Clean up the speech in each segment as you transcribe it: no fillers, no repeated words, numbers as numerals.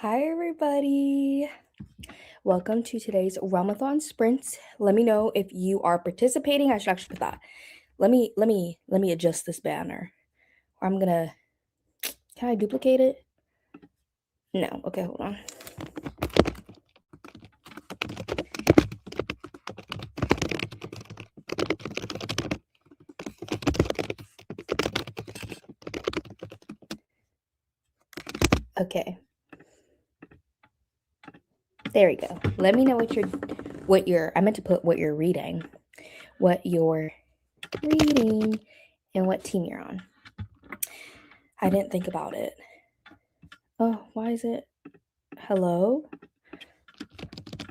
Hi, everybody. Welcome to today's realmathon sprint. Let me know if you are participating. I should actually put that. Let me adjust this banner. I'm gonna. Can I duplicate it? No. Okay, hold on. Okay. There we go. Let me know what you're. I meant to put what you're reading, what you're reading, and what team you're on. I didn't think about it. Oh, why is it? Hello?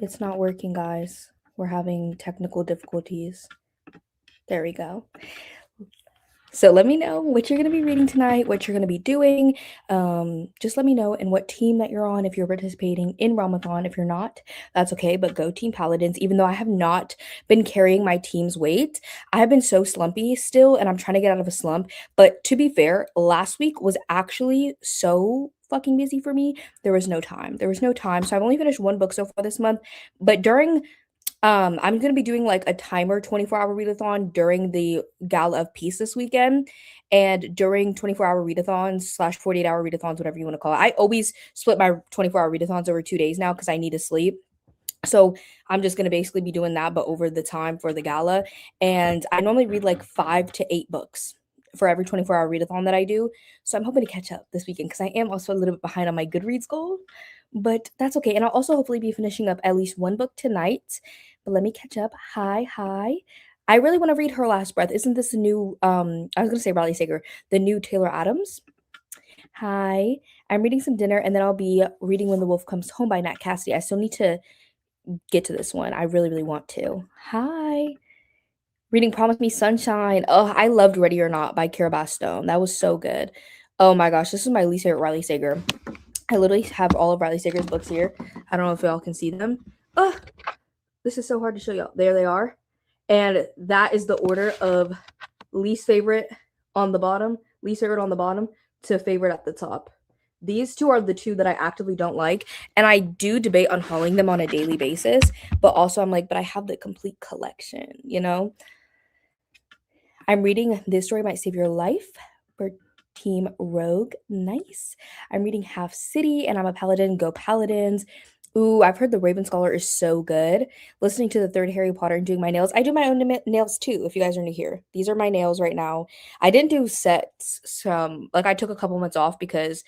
It's not working, guys. We're having technical difficulties. There we go. So let me know what you're going to be reading tonight, what you're going to be doing. Just let me know and what team that you're on if you're participating in realmathon. If you're not, that's okay, but go Team Paladins. Even though I have not been carrying my team's weight, I have been so slumpy still, and I'm trying to get out of a slump. But to be fair, last week was actually so fucking busy for me. There was no time. So I've only finished one book so far this month, but I'm gonna be doing like a timer 24-hour readathon during the Gala of Peace this weekend, and during 24-hour readathons slash 48-hour readathons, whatever you want to call it. I always split my 24-hour readathons over 2 days now because I need to sleep. So I'm just gonna basically be doing that, but over the time for the gala. And I normally read like 5 to 8 books for every 24-hour readathon that I do. So I'm hoping to catch up this weekend because I am also a little bit behind on my Goodreads goal, but that's okay. And I'll also hopefully be finishing up at least one book tonight. But let me catch up. Hi. I really want to read Her Last Breath. Isn't this the new I was gonna say Riley Sager, the new Taylor Adams? Hi. I'm reading some dinner and then I'll be reading When the Wolf Comes Home by Nat Cassidy. I still need to get to this one. I really want to. Hi. Reading Promise Me Sunshine. Oh, I loved Ready or Not by Kara Bastone. That was so good. Oh my gosh, this is my least favorite Riley Sager. I literally have all of Riley Sager's books here. I don't know if y'all can see them. Oh, this is so hard to show y'all. There they are. And that is the order of least favorite on the bottom, least favorite on the bottom to favorite at the top. These two are the two that I actively don't like. And I do debate on hauling them on a daily basis. But also I'm like, but I have the complete collection, you know? I'm reading This Story Might Save Your Life for Team Rogue. Nice. I'm reading Half City and I'm a Paladin. Go Paladins. Ooh, I've heard The Raven Scholar is so good. Listening to the third Harry Potter and doing my nails. I do my own nails too, if you guys are new here. These are my nails right now. I didn't do sets. Like I took a couple months off because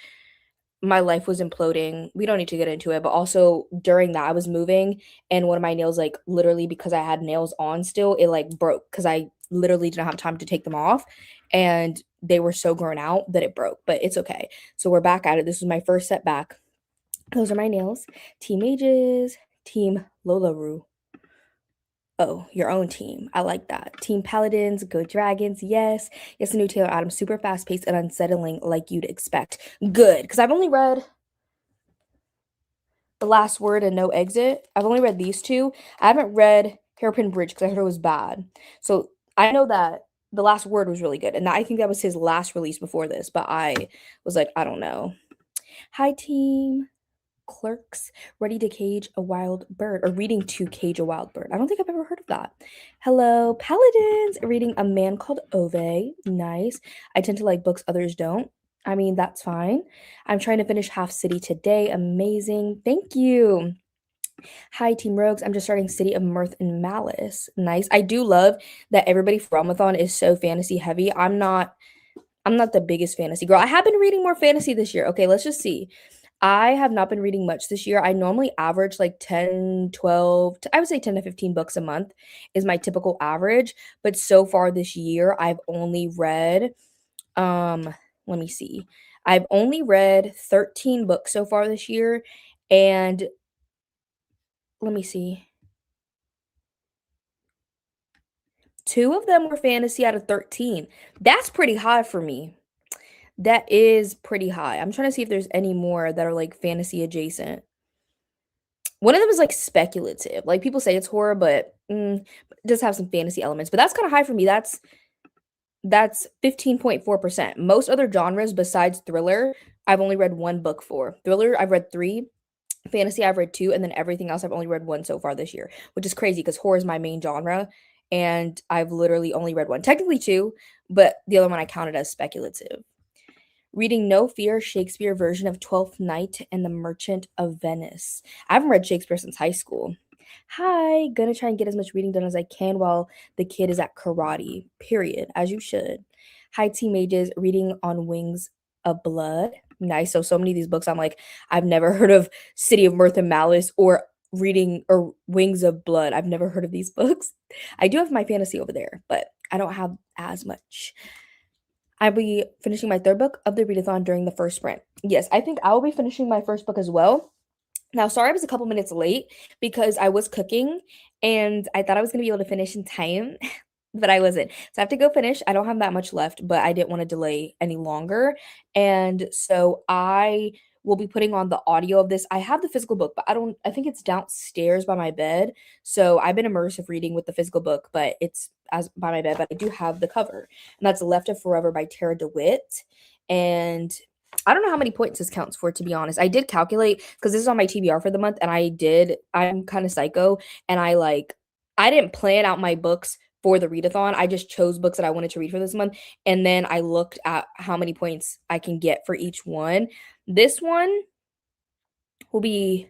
my life was imploding. We don't need to get into it, but also during that I was moving and one of my nails, like literally because I had nails on still, it like broke because I literally didn't have time to take them off and they were so grown out that it broke, but it's okay. So we're back at it. This was my first set back. Those are my nails. Team Mages, Team Lola Roo. Oh, your own team. I like that. Team Paladins, go Dragons. Yes. Yes, the new Taylor Adams, super fast paced and unsettling like you'd expect. Good. Because I've only read The Last Word and No Exit. I've only read these two. I haven't read Hairpin Bridge because I heard it was bad. So I know that The Last Word was really good. And I think that was his last release before this. But I was like, I don't know. Hi, team. Clerks, ready to cage a wild bird, or reading to cage a wild bird. I don't think I've ever heard of that. Hello, Paladins, reading A Man Called Ove. Nice. I tend to like books others don't. I mean, that's fine. I'm trying to finish Half City today. Amazing. Thank you. Hi, Team Rogues. I'm just starting City of Mirth and Malice. Nice. I do love that everybody from Realmathon is so fantasy heavy. I'm not the biggest fantasy girl. I have been reading more fantasy this year. Okay, let's just see. I have not been reading much this year. I normally average like 10, 12, I would say 10 to 15 books a month is my typical average. But so far this year, I've only read, let me see. I've only read 13 books so far this year. And let me see. 2 of them were fantasy out of 13. That's pretty high for me. That is pretty high. I'm trying to see if there's any more that are like fantasy adjacent. One of them is like speculative. Like people say it's horror, but it does have some fantasy elements. But that's kind of high for me. That's 15.4%. Most other genres besides thriller I've only read one book for. Thriller, I've read 3. Fantasy, I've read 2, and then everything else I've only read 1 so far this year, which is crazy because horror is my main genre, and I've literally only read 1. Technically 2, but the other one I counted as speculative. Reading No Fear, Shakespeare version of Twelfth Night and the Merchant of Venice. I haven't read Shakespeare since high school. Hi, gonna try and get as much reading done as I can while the kid is at karate. Period, as you should. Hi, teenagers, reading on Wings of Blood. Nice. So many of these books, I'm like, I've never heard of City of Mirth and Malice or reading or Wings of Blood. I've never heard of these books. I do have my fantasy over there, but I don't have as much. I'll be finishing my 3rd book of the readathon during the first sprint. Yes, I think I will be finishing my first book as well. Now, sorry I was a couple minutes late because I was cooking and I thought I was gonna be able to finish in time, but I wasn't. So I have to go finish. I don't have that much left, but I didn't want to delay any longer. And so I will be putting on the audio of this. I have the physical book, but I think it's downstairs by my bed. So I've been immersive reading with the physical book, but it's as by my bed, but I do have the cover. And that's Left of Forever by Tara DeWitt. And I don't know how many points this counts for, to be honest. I did calculate because this is on my TBR for the month, and I'm kind of psycho, and I didn't plan out my books for the readathon. I just chose books that I wanted to read for this month, and then I looked at how many points I can get for each one. This one will be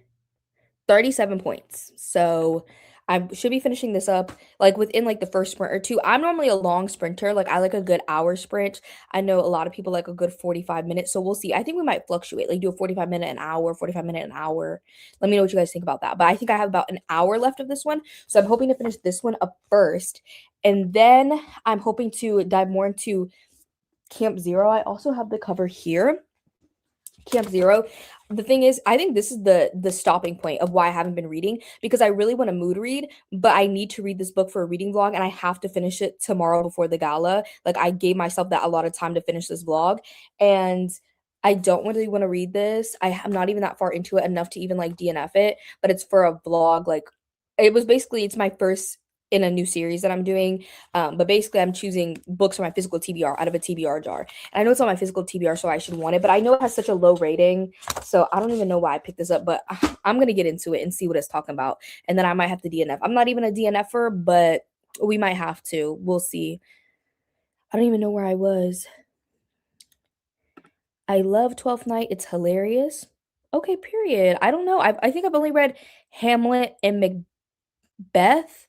37 points. So I should be finishing this up like within like the first sprint or 2. I'm normally a long sprinter. Like I like a good hour sprint. I know a lot of people like a good 45 minutes. So we'll see. I think we might fluctuate, like do a 45-minute an hour, 45-minute an hour. Let me know what you guys think about that. But I think I have about an hour left of this one. So I'm hoping to finish this one up first. And then I'm hoping to dive more into Camp Zero. I also have the cover here. Camp Zero. The thing is, I think this is the stopping point of why I haven't been reading because I really want to mood read, but I need to read this book for a reading vlog and I have to finish it tomorrow before the gala. Like I gave myself that a lot of time to finish this vlog and I don't really want to read this. I'm not even that far into it enough to even like DNF it, but it's for a vlog. Like it's my first in a new series that I'm doing. But basically I'm choosing books from my physical TBR out of a TBR jar. And I know it's on my physical TBR, so I should want it, but I know it has such a low rating. So I don't even know why I picked this up, but I'm going to get into it and see what it's talking about. And then I might have to DNF. I'm not even a DNFer, but we might have to. We'll see. I don't even know where I was. I love 12th Night. It's hilarious. Okay, period. I don't know. I think I've only read Hamlet and Macbeth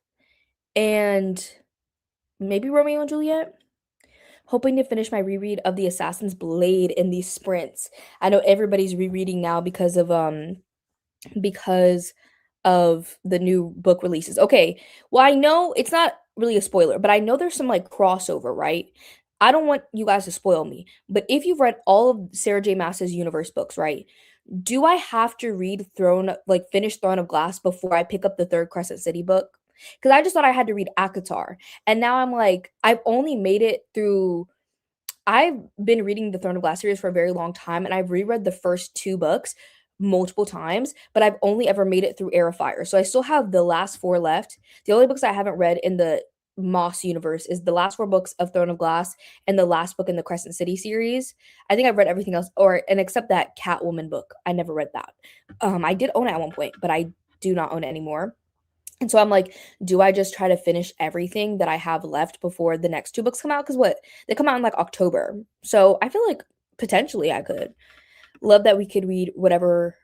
and maybe Romeo and Juliet. Hoping to finish my reread of The Assassin's Blade in these sprints. I know everybody's rereading now because of the new book releases. Okay, well I know it's not really a spoiler, but I know there's some like crossover, right? I don't want you guys to spoil me, but if you've read all of Sarah J. Maas's universe books, right? Do I have to finish Throne of Glass before I pick up the third Crescent City book? Because I just thought I had to read ACOTAR. And now I'm like, I've only made it through. I've been reading the Throne of Glass series for a very long time, and I've reread the first 2 books multiple times, but I've only ever made it through Air of Fire. So I still have the last 4 left. The only books I haven't read in the Moss universe is the last 4 books of Throne of Glass and the last book in the Crescent City series. I think I've read everything else, except that Catwoman book. I never read that. I did own it at one point, but I do not own it anymore. And so I'm like, do I just try to finish everything that I have left before the next 2 books come out? Because they come out in like October. So I feel like potentially I could. Love that we could read whatever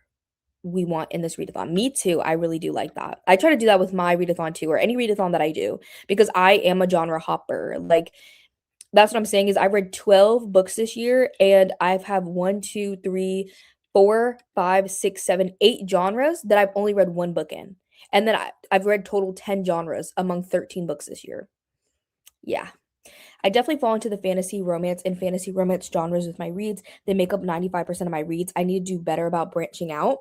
we want in this readathon. Me too. I really do like that. I try to do that with my readathon too, or any readathon that I do, because I am a genre hopper. Like that's what I'm saying is I read 12 books this year and I've have 1, 2, 3, 4, 5, 6, 7, 8 genres that I've only read 1 book in. And then I've read total 10 genres among 13 books this year. Yeah. I definitely fall into the fantasy romance and fantasy romance genres with my reads. They make up 95% of my reads. I need to do better about branching out.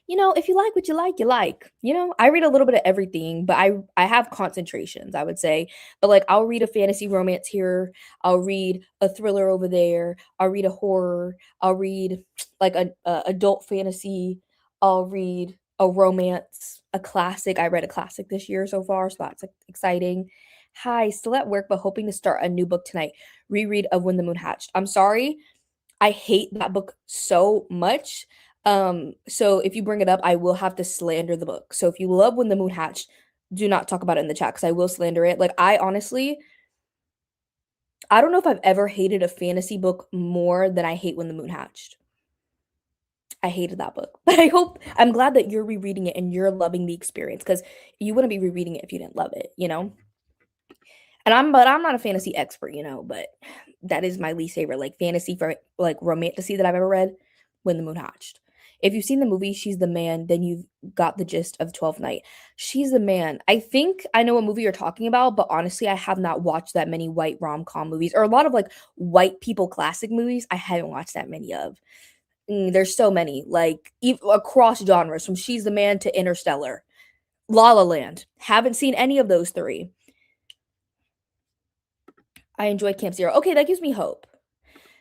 If you like what you like, you like. I read a little bit of everything, but I have concentrations, I would say. But like I'll read a fantasy romance here, I'll read a thriller over there, I'll read a horror, I'll read like a adult fantasy, I'll read a romance, a classic. I read a classic this year so far, so that's exciting. Hi, still at work, but hoping to start a new book tonight. Reread of When the Moon Hatched. I'm sorry. I hate that book so much. So if you bring it up, I will have to slander the book. So if you love When the Moon Hatched, do not talk about it in the chat because I will slander it. Like, I honestly, I don't know if I've ever hated a fantasy book more than I hate When the Moon Hatched. I hated that book. But I'm glad that you're rereading it and you're loving the experience because you wouldn't be rereading it if you didn't love it, you know? But I'm not a fantasy expert, you know, but that is my least favorite, like, fantasy for, like, romantasy that I've ever read, When the Moon Hatched. If you've seen the movie She's the Man, then you've got the gist of Twelfth Night. She's the Man. I think I know what movie you're talking about, but honestly, I have not watched that many white rom-com movies or a lot of, like, white people classic movies. I haven't watched that many of. There's so many, like, across genres, from She's the Man to Interstellar, La La Land. Haven't seen any of those 3. I enjoyed Camp Zero. Okay, that gives me hope.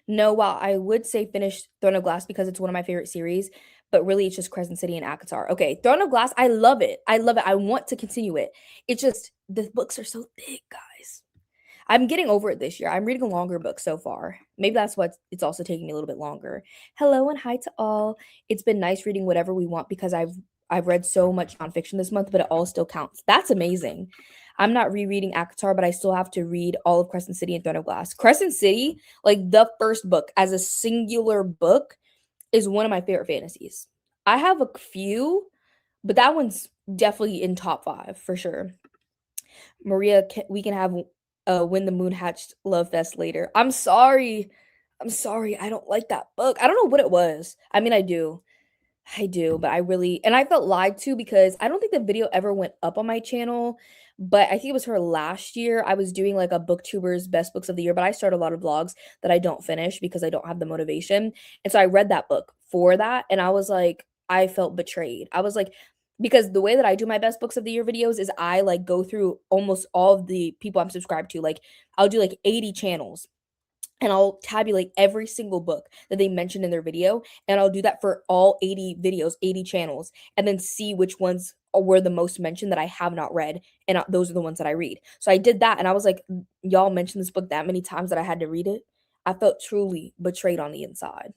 No, while I would say finish Throne of Glass because it's one of my favorite series, but really it's just Crescent City and ACOTAR. Okay, Throne of Glass, I love it. I love it. I want to continue it. It's just the books are so thick, guys. I'm getting over it this year. I'm reading a longer book so far. Maybe that's what it's also taking me a little bit longer. Hello and hi to all. It's been nice reading whatever we want because I've read so much nonfiction this month, but it all still counts. That's amazing. I'm not rereading ACOTAR, but I still have to read all of Crescent City and Throne of Glass. Crescent City, like the first book as a singular book, is one of my favorite fantasies. I have a few, but that one's definitely in top 5 for sure. Maria, we can have When the Moon Hatched Love Fest later. I'm sorry. I'm sorry. I don't like that book. I don't know what it was. I mean, I do. I do, but I felt lied to because I don't think the video ever went up on my channel, but I think it was her last year. I was doing like a booktuber's best books of the year, but I start a lot of vlogs that I don't finish because I don't have the motivation. And so I read that book for that and I was like, I felt betrayed. I was like, because the way that I do my best books of the year videos is I like go through almost all of the people I'm subscribed to. Like I'll do like 80 channels and I'll tabulate every single book that they mentioned in their video, and I'll do that for all 80 videos, 80 channels, and then see which ones were the most mentioned that I have not read, and those are the ones that I read. So I did that, and I was like, y'all mentioned this book that many times that I had to read it. I felt truly betrayed on the inside.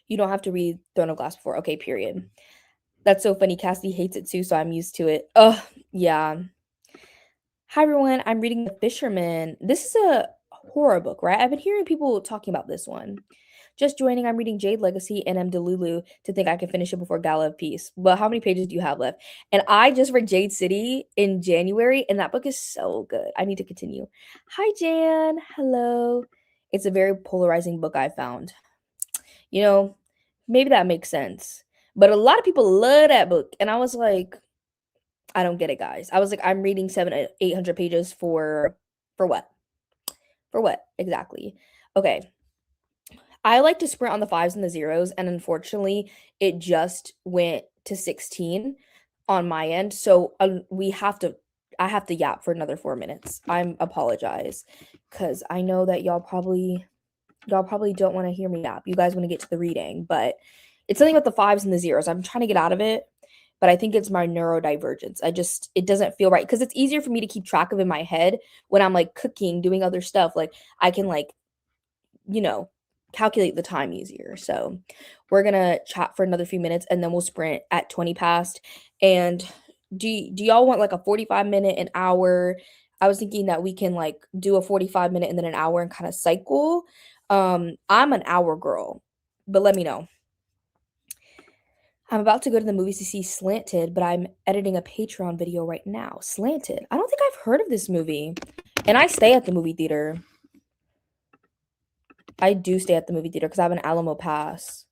You don't have to read Throne of Glass before. Okay, period. That's so funny. Cassidy hates it too, so I'm used to it. Oh, yeah. Hi everyone, I'm reading The Fisherman. This is a horror book, right? I've been hearing people talking about this one. Just joining, I'm reading Jade Legacy and I'm Delulu to think I can finish it before Gala of Peace. But how many pages do you have left? And I just read Jade City in January, and that book is so good. I need to continue. Hi, Jan. Hello. It's a very polarizing book I found. You know, maybe that makes sense. But a lot of people love that book. And I was like, I don't get it, guys. I was like, I'm reading 800 pages for what? For what exactly? Okay. I like to sprint on the 5s and the 0s, and unfortunately, it just went to 16 on my end. So I have to yap for another 4 minutes. I'm apologize because I know that y'all probably don't want to hear me yap. You guys want to get to the reading, but it's something with the 5s and the 0s. I'm trying to get out of it, but I think it's my neurodivergence. It doesn't feel right because it's easier for me to keep track of in my head when I'm like cooking, doing other stuff. Like I can like, you know, calculate the time easier. So we're gonna chat for another few minutes and then we'll sprint at 20 past. And do y'all want like a 45-minute, an hour? I was thinking that we can like do a 45-minute and then an hour and kind of cycle. I'm an hour girl, but let me know. I'm about to go to the movies to see Slanted, but I'm editing a Patreon video right now. Slanted. I don't think I've heard of this movie. And I stay at the movie theater. I do stay at the movie theater because I have an Alamo pass.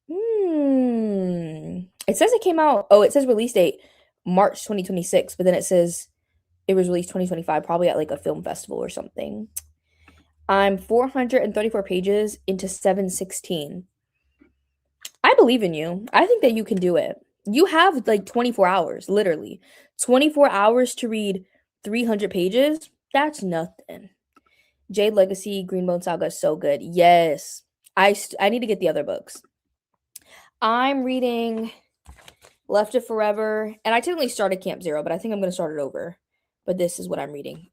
It says it came out. Oh, it says release date March 2026, but then it says it was released 2025, probably at like a film festival or something. I'm 434 pages into 716. I believe in you. I think that you can do it. You have like 24 hours, literally. 24 hours to read 300 pages. That's nothing. Jade Legacy, Greenbone Saga is so good. Yes. I need to get the other books. I'm reading Left of Forever, and I technically started Camp Zero, but I think I'm going to start it over. But this is what I'm reading.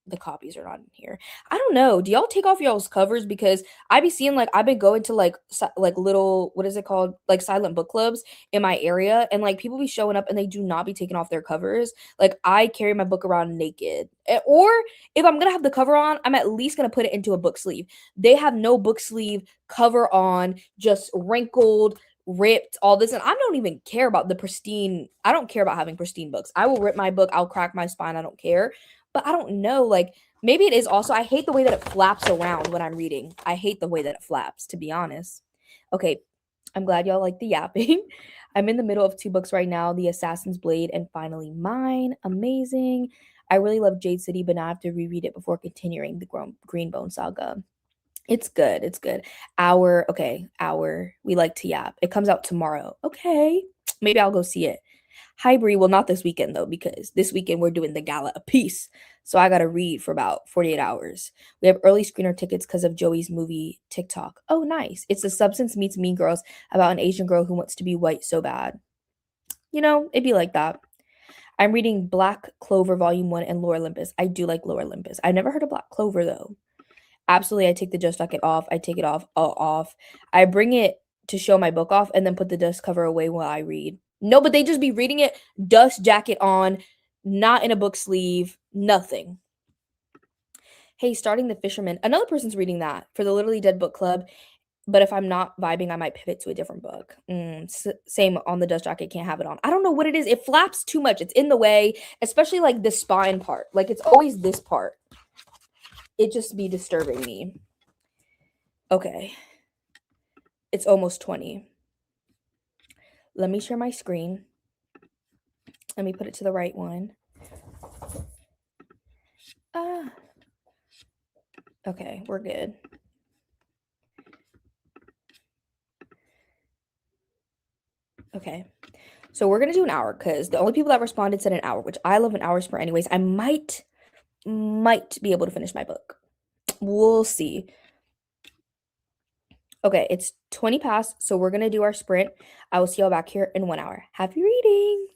the copies are not in here. I don't know. Do y'all take off y'all's covers? Because I be seeing like I've been going to like like little what is it called, like silent book clubs in my area, and like people be showing up and they do not be taking off their covers. Like I carry my book around naked, or if I'm gonna have the cover on, I'm at least gonna put it into a book sleeve. They have no book sleeve, cover on, just wrinkled, ripped, all this, and I don't even care about the pristine. I don't care about having pristine books. I will rip my book, I'll crack my spine, I don't care. But I don't know, like maybe it is also I hate the way that it flaps around when I'm reading. I hate the way that it flaps, to be honest. Okay, I'm glad y'all like the yapping. I'm in the middle of two books right now, The Assassin's Blade and Finally Mine. Amazing. I really love Jade City, but now I have to reread it before continuing the Greenbone saga. It's good. It's good. Hour. We like to yap. It comes out tomorrow. Okay. Maybe I'll go see it. Hi, Bree. Well, not this weekend, though, because this weekend we're doing the gala a piece. So I got to read for about 48 hours. We have early screener tickets because of Joey's movie TikTok. Oh, nice. It's The Substance Meets Mean Girls about an Asian girl who wants to be white so bad. You know, it'd be like that. I'm reading Black Clover Volume 1 and Lore Olympus. I do like Lore Olympus. I've never heard of Black Clover, though. Absolutely, I take the dust jacket off. I take it off. I bring it to show my book off and then put the dust cover away while I read. No, but they just be reading it, dust jacket on, not in a book sleeve, nothing. Hey, starting The Fisherman. Another person's reading that for the Literally Dead Book Club. But if I'm not vibing, I might pivot to a different book. Same on the dust jacket. Can't have it on. I don't know what it is. It flaps too much. It's in the way, especially like the spine part. Like it's always this part. It just be disturbing me. Okay. It's almost 20. Let me share my screen. Let me put it to the right one. Okay, we're good. Okay. So we're gonna do an hour because the only people that responded said an hour, which I love an hour sprint anyways. I might be able to finish my book. We'll see. Okay, it's 20 past, so we're gonna do our sprint. I will see y'all back here in 1 hour. Happy reading.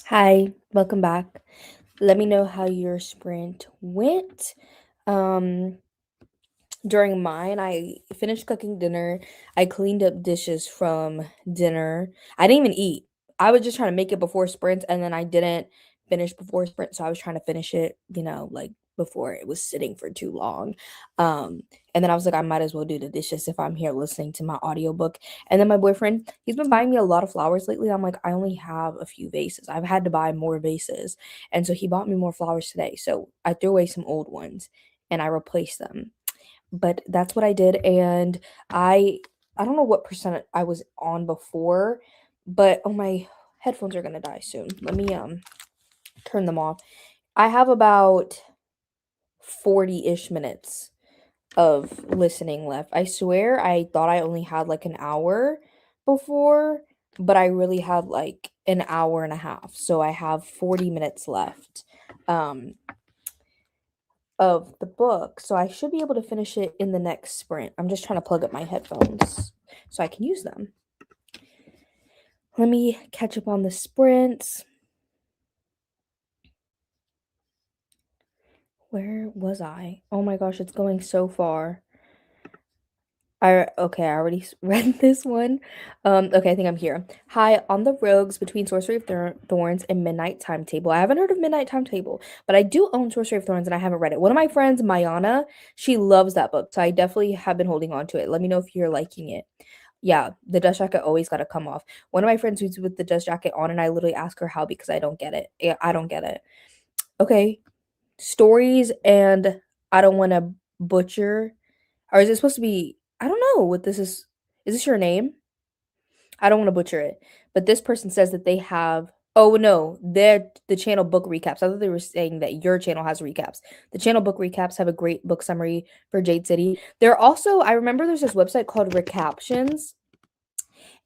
Hi, welcome back. Let me know how your sprint went. Um, During mine, I finished cooking dinner. I cleaned up dishes from dinner. I didn't even eat. I was just trying to make it before sprint, and then I didn't finish before sprint, so I was trying to finish it, like before it was sitting for too long. Um, and then I was like, I might as well do the dishes if I'm here listening to my audiobook. And then my boyfriend, he's been buying me a lot of flowers lately. I'm like, I only have a few vases. I've had to buy more vases. And so he bought me more flowers today. So I threw away some old ones and I replaced them, but that's what I did. And I don't know what percent I was on before, but oh, my headphones are gonna die soon. Let me turn them off. I have about 40-ish minutes of listening left. I swear I thought I only had like an hour before, but I really had like an hour and a half. So I have 40 minutes left. Of the book, so I should be able to finish it in the next sprint. I'm just trying to plug up my headphones so I can use them. Let me catch up on the sprints. Where was I? Oh my gosh, it's going so far. I already read this one. Okay, I think I'm here. Hi, on the rogues between Sorcery of Thorns and Midnight Timetable. I haven't heard of Midnight Timetable, but I do own Sorcery of Thorns and I haven't read it. One of my friends, Mayana, she loves that book, so I definitely have been holding on to it. Let me know if you're liking it. Yeah, the dust jacket always got to come off. One of my friends who's with the dust jacket on, and I literally ask her how because I don't get it. Yeah, I don't get it. Okay, stories, and I don't want to butcher, or is it supposed to be? I don't know what this is. Is this your name? I don't want to butcher it, but this person says that they have. Oh no, they're the channel book recaps. I thought they were saying that your channel has recaps. The channel book recaps have a great book summary for Jade City. There also, I remember there's this website called Recaptions,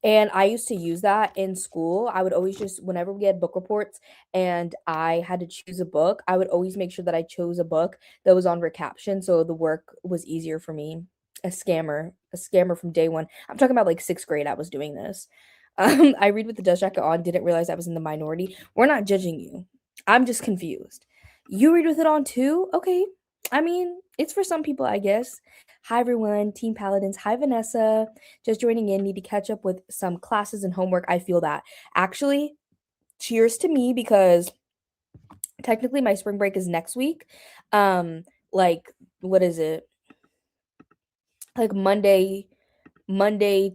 and I used to use that in school. I would always just, whenever we had book reports and I had to choose a book, I would always make sure that I chose a book that was on recaption so the work was easier for me. A scammer from day one. I'm talking about like sixth grade, I was doing this. I read with the dust jacket on, didn't realize I was in the minority. We're not judging you. I'm just confused. You read with it on too? Okay. I mean, it's for some people, I guess. Hi, everyone. Team Paladins. Hi, Vanessa. Just joining in, need to catch up with some classes and homework. I feel that. Actually, cheers to me because technically my spring break is next week. Like what is it? Like Monday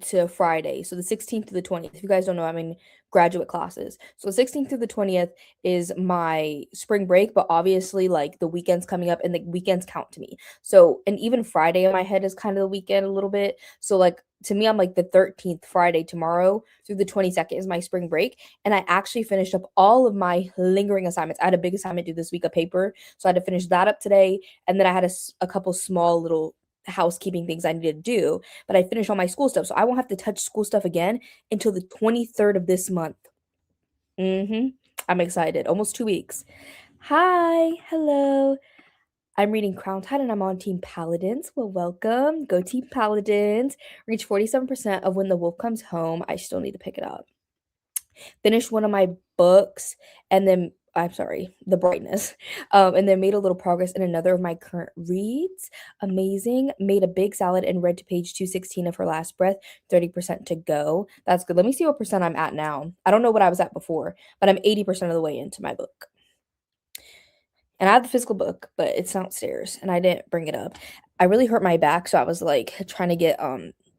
to Friday. So the 16th to the 20th. If you guys don't know, I'm in graduate classes. So the 16th to the 20th is my spring break, but obviously like the weekend's coming up and the weekends count to me. So and even Friday in my head is kind of the weekend a little bit. So like to me, I'm like the 13th Friday tomorrow through the 22nd is my spring break. And I actually finished up all of my lingering assignments. I had a big assignment due this week, a paper. So I had to finish that up today. And then I had a couple small little housekeeping things I needed to do, but I finished all my school stuff, so I won't have to touch school stuff again until the 23rd of this month. I'm excited. Almost 2 weeks. Hi, hello. I'm reading Crown Tide and I'm on Team Paladins. Well, welcome. Go Team Paladins. Reach 47% of When the Wolf Comes Home. I still need to pick it up. Finished one of my books and then I'm sorry, The Brightness. And then made a little progress in another of my current reads. Amazing. Made a big salad and read to page 216 of Her Last Breath. 30% to go. That's good. Let me see what percent I'm at now. I don't know what I was at before, but I'm 80% of the way into my book. And I have the physical book, but it's downstairs and I didn't bring it up. I really hurt my back, so I was like trying to get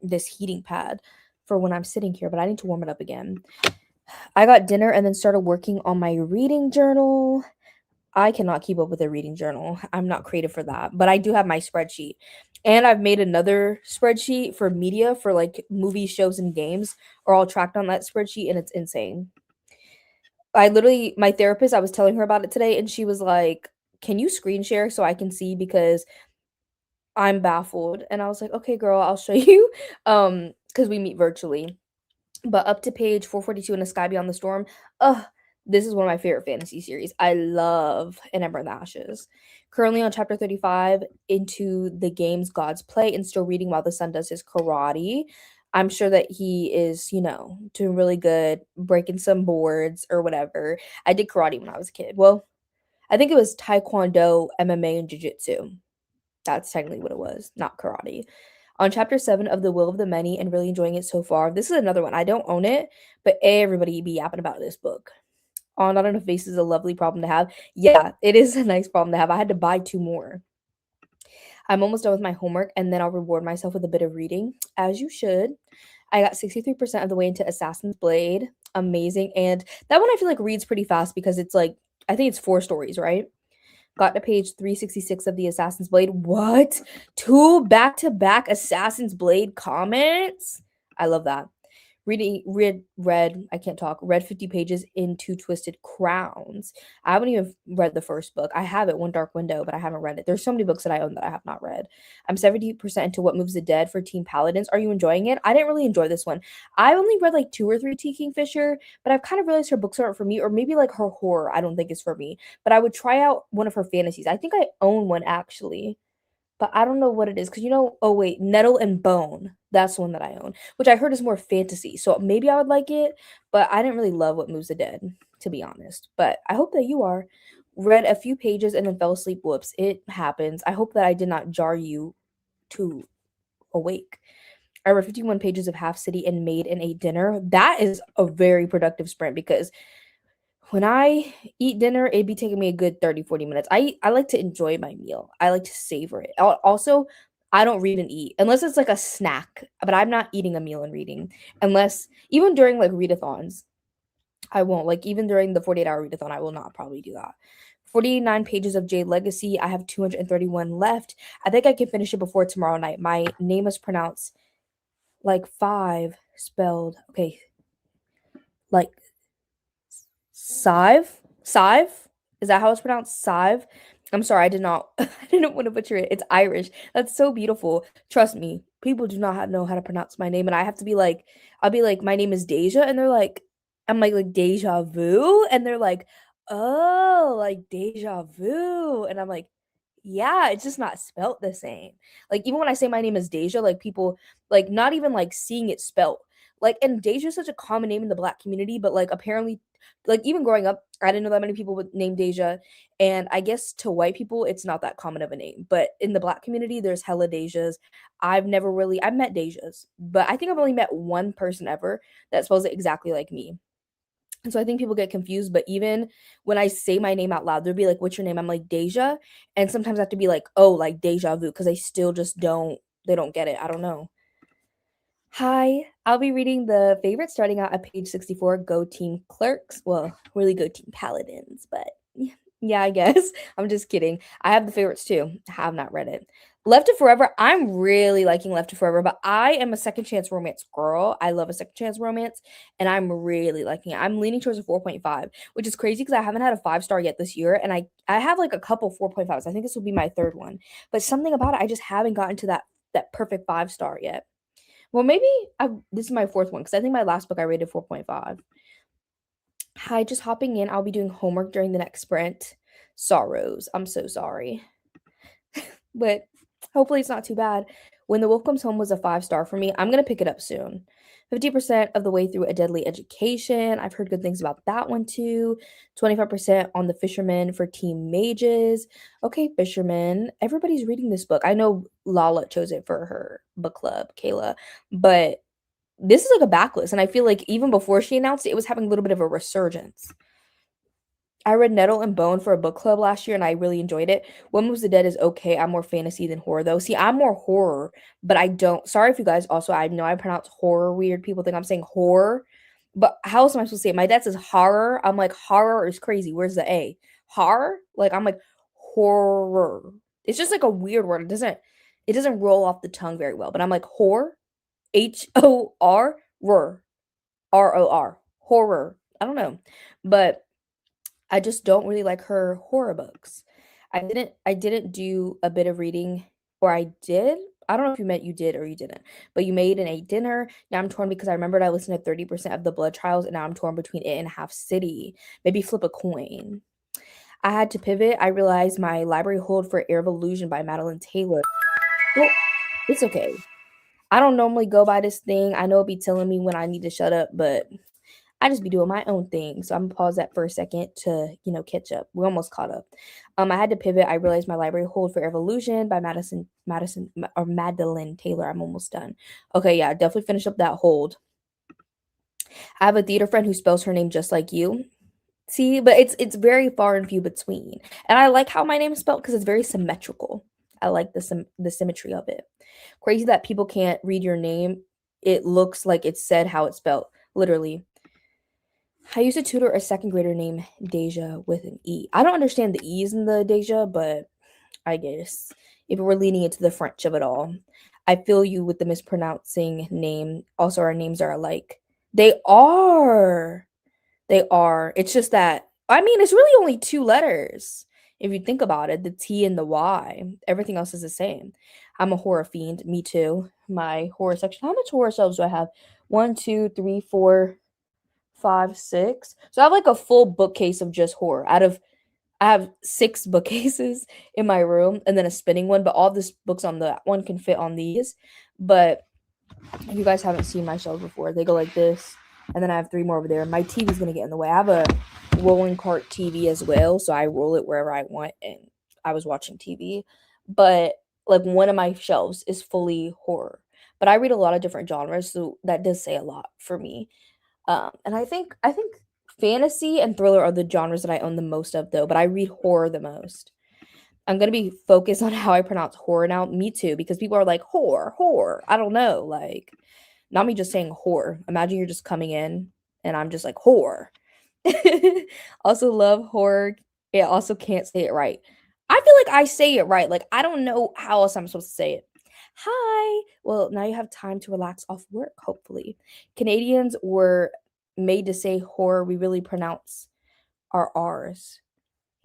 this heating pad for when I'm sitting here, but I need to warm it up again. I got dinner and then started working on my reading journal. I cannot keep up with a reading journal. I'm not creative for that, but I do have my spreadsheet. And I've made another spreadsheet for media for like movies, shows, and games are all tracked on that spreadsheet, and it's insane. I literally, my therapist, I was telling her about it today, and she was like, can you screen share so I can see because I'm baffled? And I was like, okay, girl, I'll show you. Because we meet virtually. But up to page 442 in A Sky Beyond the Storm, this is one of my favorite fantasy series. I love An Ember in the Ashes. Currently on chapter 35 into the games Gods Play and still reading while the sun does his karate. I'm sure that he is, doing really good, breaking some boards or whatever. I did karate when I was a kid. Well, I think it was taekwondo, MMA, and jiu-jitsu. That's technically what it was, not karate. On chapter 7 of The Will of the Many and really enjoying it so far. This is another one. I don't own it, but everybody be yapping about this book. On Not Enough Face is a lovely problem to have. Yeah, it is a nice problem to have. I had to buy 2 more. I'm almost done with my homework, and then I'll reward myself with a bit of reading, as you should. I got 63% of the way into Assassin's Blade. Amazing. And that one I feel like reads pretty fast because it's like, I think it's 4 stories, right? Got to page 366 of the Assassin's Blade. What? 2 back-to-back Assassin's Blade comments? I love that. Read 50 pages in Two Twisted Crowns. I haven't even read the first book. I have it, One Dark Window, but I haven't read it. There's so many books that I own that I have not read. I'm 70% into What Moves the Dead for Team Paladins. Are you enjoying it? I didn't really enjoy this one. I only read like 2 or 3 T. Kingfisher, but I've kind of realized her books aren't for me, or maybe like her horror I don't think is for me. But I would try out one of her fantasies. I think I own one actually, but I don't know what it is because oh wait, Nettle and Bone. That's one that I own, which I heard is more fantasy. So maybe I would like it, but I didn't really love What Moves the Dead, to be honest. But I hope that you are. Read a few pages and then fell asleep. Whoops, it happens. I hope that I did not jar you to awake. I read 51 pages of Half City and made and ate dinner. That is a very productive sprint because when I eat dinner, it'd be taking me a good 30, 40 minutes. I like to enjoy my meal. I like to savor it. Also, I don't read and eat unless it's like a snack, but I'm not eating a meal and reading unless even during like readathons, I won't. Like even during the 48-hour readathon, I will not probably do that. 49 pages of Jade Legacy. I have 231 left. I think I can finish it before tomorrow night. My name is pronounced like 5 spelled okay, like Sive? Sive? Is that how it's pronounced? Sive? I'm sorry, I did not I didn't want to butcher it. It's Irish. That's so beautiful. Trust me, people do not know how to pronounce my name, and I have to be like, I'll be like, my name is Deja, and they're like, I'm like deja vu, and they're like, oh, like deja vu, and I'm like, yeah, it's just not spelt the same. Like even when I say my name is Deja, like people like not even like seeing it spelt. Like and Deja is such a common name in the black community, but like apparently like even growing up, I didn't know that many people would name Deja. And I guess to white people, it's not that common of a name. But in the black community, there's hella Dejas. I've met Dejas, but I think I've only met one person ever that spells it exactly like me. And so I think people get confused. But even when I say my name out loud, they'll be like, "What's your name?" I'm like, Deja. And sometimes I have to be like, "Oh, like deja vu," because they still just they don't get it. I don't know. Hi, I'll be reading the favorite starting out at page 64, Go Team Clerks. Well, really Go Team Paladins, but yeah, I guess. I'm just kidding. I have the favorites too. I have not read it. Left to Forever, I'm really liking Left to Forever, but I am a second chance romance girl. I love a second chance romance, and I'm really liking it. I'm leaning towards a 4.5, which is crazy because I haven't had a 5-star yet this year, and I have like a couple 4.5s. I think this will be my third one, but something about it, I just haven't gotten to that perfect 5-star yet. Well, maybe this is my fourth one because I think my last book I rated 4.5. Hi, just hopping in. I'll be doing homework during the next sprint. Sorrows. I'm so sorry. But hopefully it's not too bad. When the Wolf Comes Home was a 5-star for me. I'm going to pick it up soon. 50% of the way through A Deadly Education. I've heard good things about that one too. 25% on The Fisherman for Team Mages. Okay, Fisherman. Everybody's reading this book. I know Lala chose it for her book club, Kayla, but this is like a backlist. And I feel like even before she announced it, it was having a little bit of a resurgence. I read Nettle and Bone for a book club last year and I really enjoyed it. What Moves the Dead is okay. I'm more fantasy than horror though. See, I'm more horror, but I don't. Sorry if you guys also, I know I pronounce horror weird. People think I'm saying horror, but how else am I supposed to say it? My dad says horror. I'm like, horror is crazy. Where's the A? Horror? Like, I'm like, horror. It's just like a weird word. It doesn't roll off the tongue very well, but I'm like, horror, HOR, ROR, horror. I don't know, but I just don't really like her horror books. I didn't do a bit of reading, or I did. I don't know if you meant you did or you didn't, but you made and ate dinner. Now I'm torn because I remembered I listened to 30% of the Blood Trials, and now I'm torn between it and Half City. Maybe flip a coin. I had to pivot. I realized my library hold for Air of Illusion by Madeline Taylor. Well, it's okay. I don't normally go by this thing. I know it be telling me when I need to shut up, but I just be doing my own thing. So I'm gonna pause that for a second to, catch up. We're almost caught up. I had to pivot. I realized my library hold for Evolution by Madeline Taylor. I'm almost done. Okay, yeah, definitely finish up that hold. I have a theater friend who spells her name just like you. See, but it's very far and few between. And I like how my name is spelled because it's very symmetrical. I like the symmetry of it. Crazy that people can't read your name. It looks like it's said how it's spelled. Literally. I used to tutor a second grader named Deja with an E. I don't understand the E's in the Deja, but I guess if we're leaning into the French of it all, I feel you with the mispronouncing name. Also, our names are alike. They are. They are. It's just that, I mean, it's really only 2 letters. If you think about it, the T and the Y. Everything else is the same. I'm a horror fiend. Me too. My horror section. How much horror shelves do I have? 1, 2, 3, 4, 5, 6. So I have like a full bookcase of just horror. I have 6 bookcases in my room and then a spinning one, but all this books on the one can fit on these. But if you guys haven't seen my shelves before, they go like this, and then I have 3 more over there. My TV's gonna get in the way. I have a rolling cart TV as well, so I roll it wherever I want, and I was watching TV. But like one of my shelves is fully horror. But I read a lot of different genres, so that does say a lot for me. And I think fantasy and thriller are the genres that I own the most of though, but I read horror the most. I'm gonna be focused on how I pronounce horror now. Me too, because people are like horror. I don't know, like not me just saying horror. Imagine you're just coming in and I'm just like horror. Also love horror. It also can't say it right. I feel like I say it right. Like I don't know how else I'm supposed to say it. Hi. Well, now you have time to relax off work, hopefully. Canadians were made to say horror. We really pronounce our R's.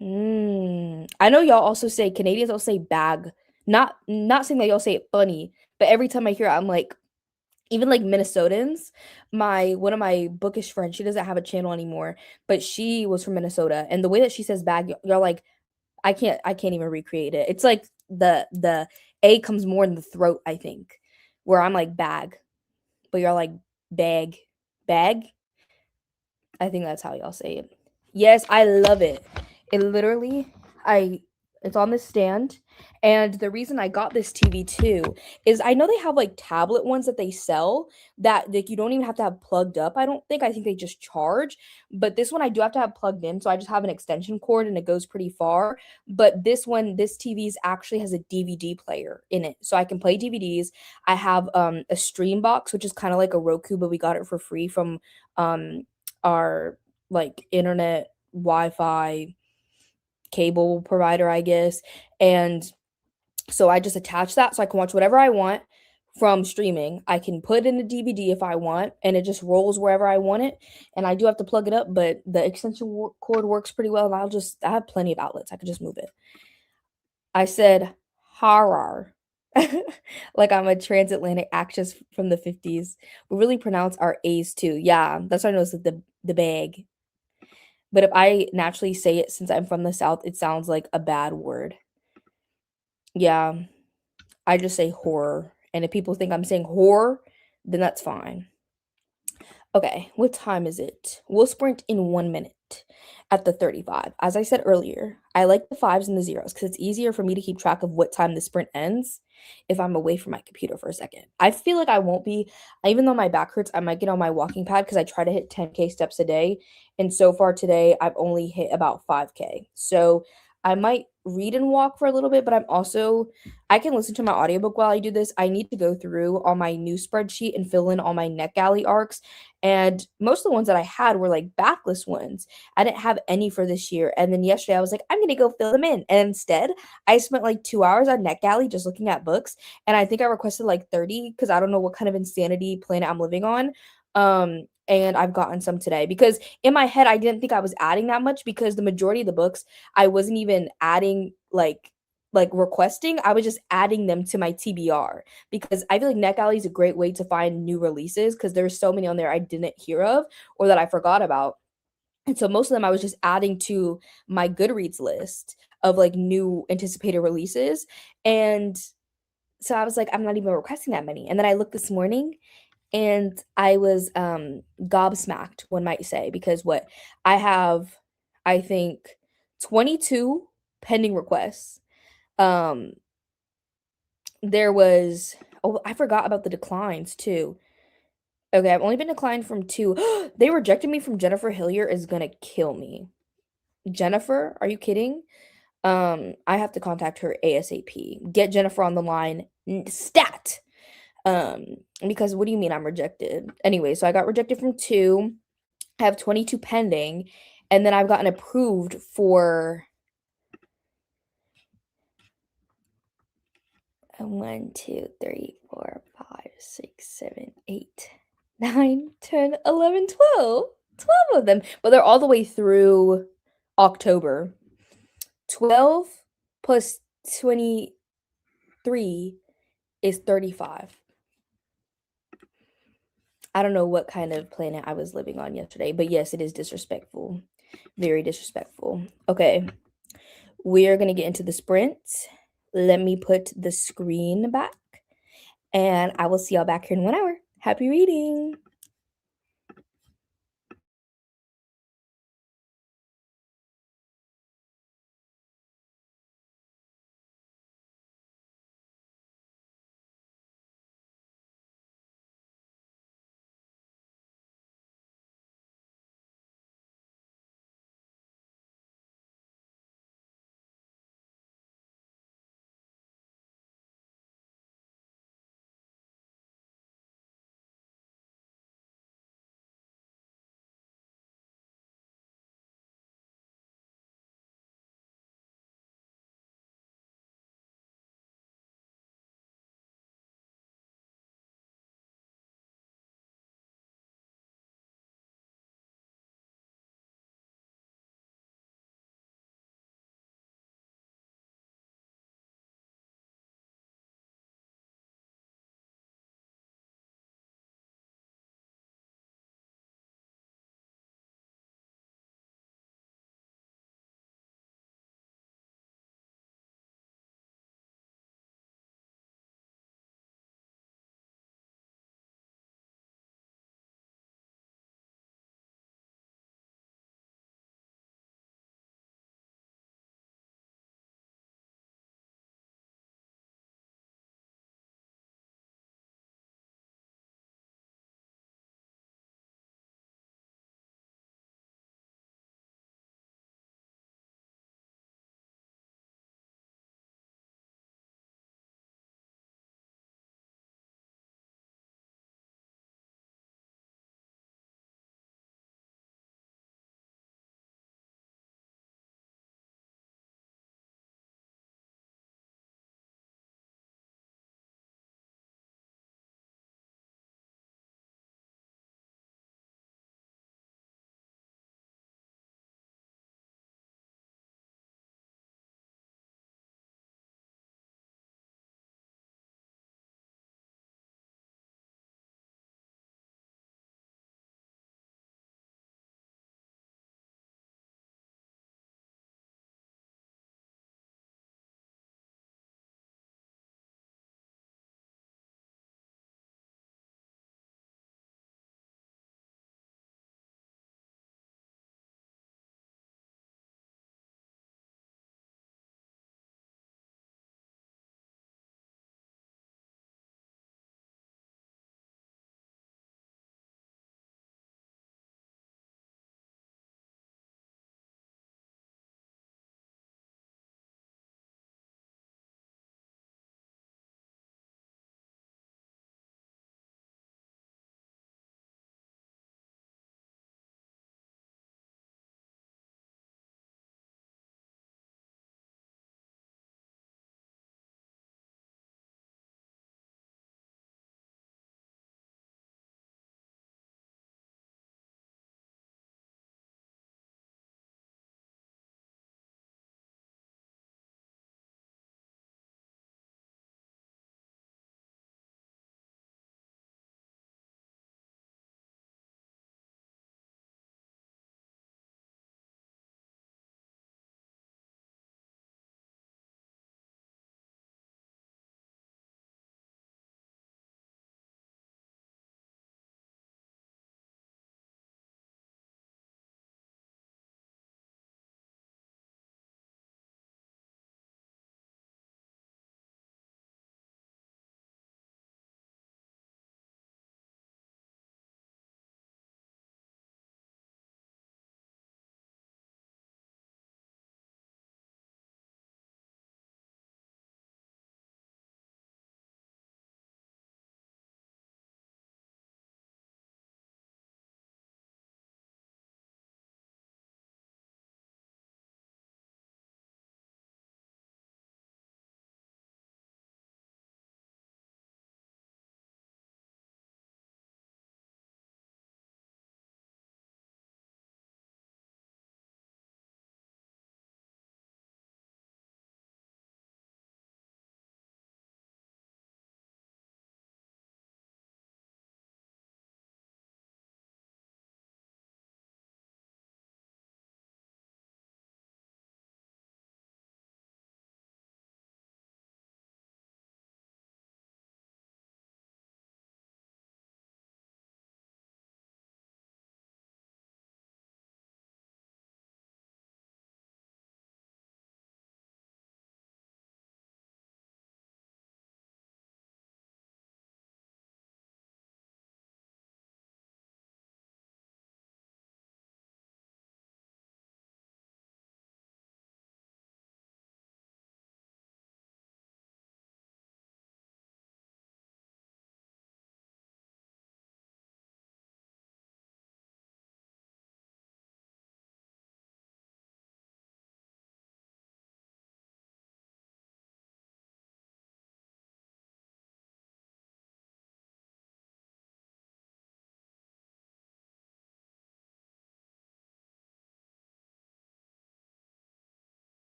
I know y'all also say Canadians also say bag. Not saying that y'all say it funny, but every time I hear it, I'm like, even like Minnesotans, my one of my bookish friends, she doesn't have a channel anymore, but she was from Minnesota, and the way that she says bag, y'all like, I can't even recreate it. It's like the A comes more in the throat, I think, where I'm like bag, but you're like bag, bag. I think that's how y'all say it. Yes, I love it. It literally, I it's on the stand. And the reason I got this TV too is I know they have like tablet ones that they sell that like you don't even have to have plugged up. I think they just charge. But this one I do have to have plugged in, so I just have an extension cord and it goes pretty far. But this TV's actually has a DVD player in it. So I can play DVDs. I have a stream box, which is kind of like a Roku, but we got it for free from um our like internet Wi-Fi cable provider, I guess. And so I just attach that so I can watch whatever I want from streaming. I can put in a DVD if I want, and it just rolls wherever I want it. And I do have to plug it up, but the extension cord works pretty well. And I have plenty of outlets. I could just move it. I said horror. Like I'm a transatlantic actress from the 50s. We really pronounce our A's too. Yeah, that's what I noticed with the bag. But if I naturally say it since I'm from the South, it sounds like a bad word. Yeah, I just say horror. And if people think I'm saying horror, then that's fine. Okay, what time is it? We'll sprint in 1 minute at the 35. As I said earlier, I like the fives and the zeros because it's easier for me to keep track of what time the sprint ends if I'm away from my computer for a second. I feel like I won't be, even though my back hurts, I might get on my walking pad because I try to hit 10K steps a day. And so far today, I've only hit about 5K. So I might read and walk for a little bit, but I can listen to my audiobook while I do this. I need to go through all my new spreadsheet and fill in all my NetGalley arcs, and most of the ones that I had were like backlist ones. I didn't have any for this year. And then yesterday I was like, I'm gonna go fill them in. And instead, I spent like 2 hours on NetGalley just looking at books. And I think I requested like 30 because I don't know what kind of insanity planet I'm living on. And I've gotten some today because in my head I didn't think I was adding that much because the majority of the books I wasn't even adding like requesting. I was just adding them to my TBR because I feel like NetGalley is a great way to find new releases because there's so many on there I didn't hear of or that I forgot about. And so most of them I was just adding to my Goodreads list of like new anticipated releases. And so I was like, I'm not even requesting that many. And then I looked this morning and I was gobsmacked, one might say, because what I have, I think 22 pending requests. Um there was, oh, I forgot about the declines too. Okay, I've only been declined from 2. They rejected me from Jennifer Hillier is gonna kill me. Jennifer, are you kidding? I have to contact her ASAP. Get Jennifer on the line. Stat. Because what do you mean I'm rejected? Anyway, so I got rejected from 2. I have 22 pending, and then I've gotten approved for 1, 2, 3, 4, 5, 6, 7, 8, 9, 10, 11, 12. 12 of them, but they're all the way through October. 12 plus 23 is 35. I don't know what kind of planet I was living on yesterday, but yes, it is disrespectful. Very disrespectful. Okay, we are going to get into the sprint. Let me put the screen back, and I will see y'all back here in 1 hour. Happy reading.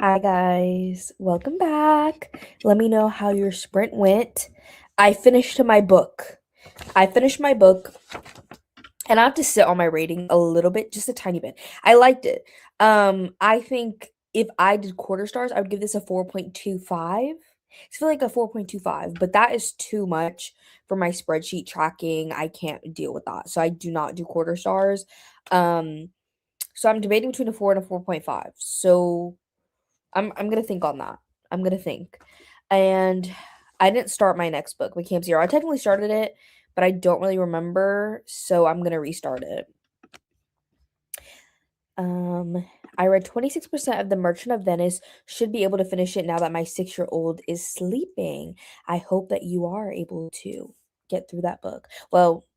Hi guys, welcome back. Let me know how your sprint went. I finished my book. I finished my book and I have to sit on my rating a little bit, just a tiny bit. I liked it. I think if I did quarter stars, I would give this a 4.25. I feel like a 4.25, but that is too much for my spreadsheet tracking. I can't deal with that. So I do not do quarter stars. Um, so I'm debating between a 4 and a 4.5. So I'm gonna think on that. I'm gonna think. And I didn't start my next book, My Camp Zero. I technically started it, but I don't really remember, so I'm gonna restart it. I read 26% of The Merchant of Venice. Should be able to finish it now that my 6-year-old is sleeping. I hope that you are able to get through that book. Well,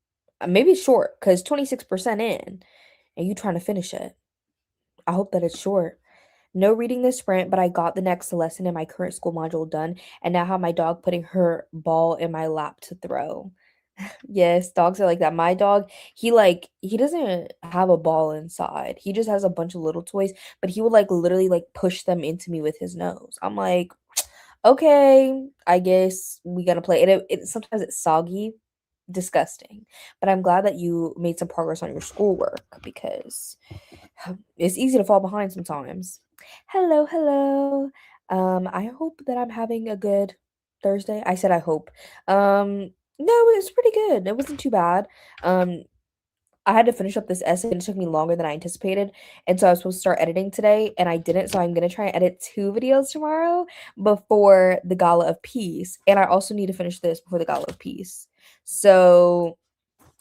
maybe it's short because 26% in, and you trying to finish it. I hope that it's short. No reading this sprint, but I got the next lesson in my current school module done, and now have my dog putting her ball in my lap to throw. Yes, dogs are like that. My dog, he doesn't have a ball inside. He just has a bunch of little toys, but he would like literally like push them into me with his nose. I'm like, okay, I guess we gotta play. It sometimes it's soggy, disgusting. But I'm glad that you made some progress on your schoolwork because it's easy to fall behind sometimes. Hello, hello. I hope that I'm having a good Thursday. I said I hope. No, it was pretty good. It wasn't too bad. Um, I had to finish up this essay and it took me longer than I anticipated. And so I was supposed to start editing today and I didn't. So I'm gonna try and edit 2 videos tomorrow before the Gala of Peace. And I also need to finish this before the Gala of Peace. So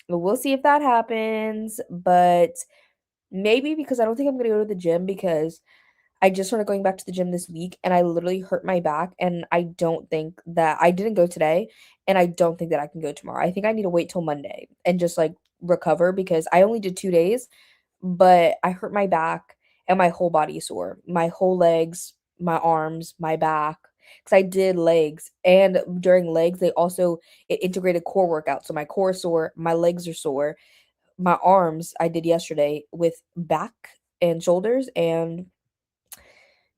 we'll see if that happens. But maybe because I don't think I'm gonna go to the gym because I just started going back to the gym this week and I literally hurt my back and I don't think that I didn't go today and I don't think that I can go tomorrow. I think I need to wait till Monday and just like recover because I only did 2 days, but I hurt my back and my whole body is sore. My whole legs, my arms, my back. Because I did legs and during legs they also it integrated core workout. So my core is sore, my legs are sore, my arms I did yesterday with back and shoulders and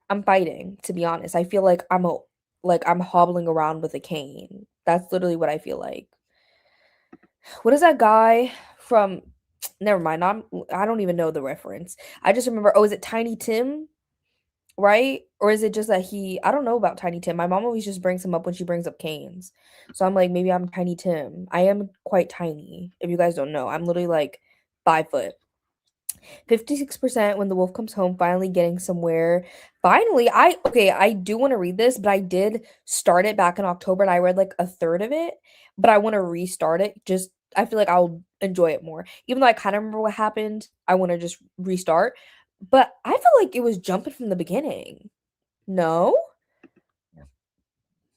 I'm fighting, to be honest. I feel like I'm hobbling around with a cane. That's literally what I feel like. What is that guy from never mind. I don't even know the reference. I just remember, oh, is it Tiny Tim? Right? Or is it just that I don't know about Tiny Tim. My mom always just brings him up when she brings up canes. So I'm like, maybe I'm Tiny Tim. I am quite tiny, if you guys don't know. I'm literally like 5 foot. 56% when the wolf comes home, finally getting somewhere. Finally, I do want to read this, but I did start it back in October and I read like a third of it, but I want to restart it. Just I feel like I'll enjoy it more. Even though I kind of remember what happened, I want to just restart. But I feel like it was jumping from the beginning. No?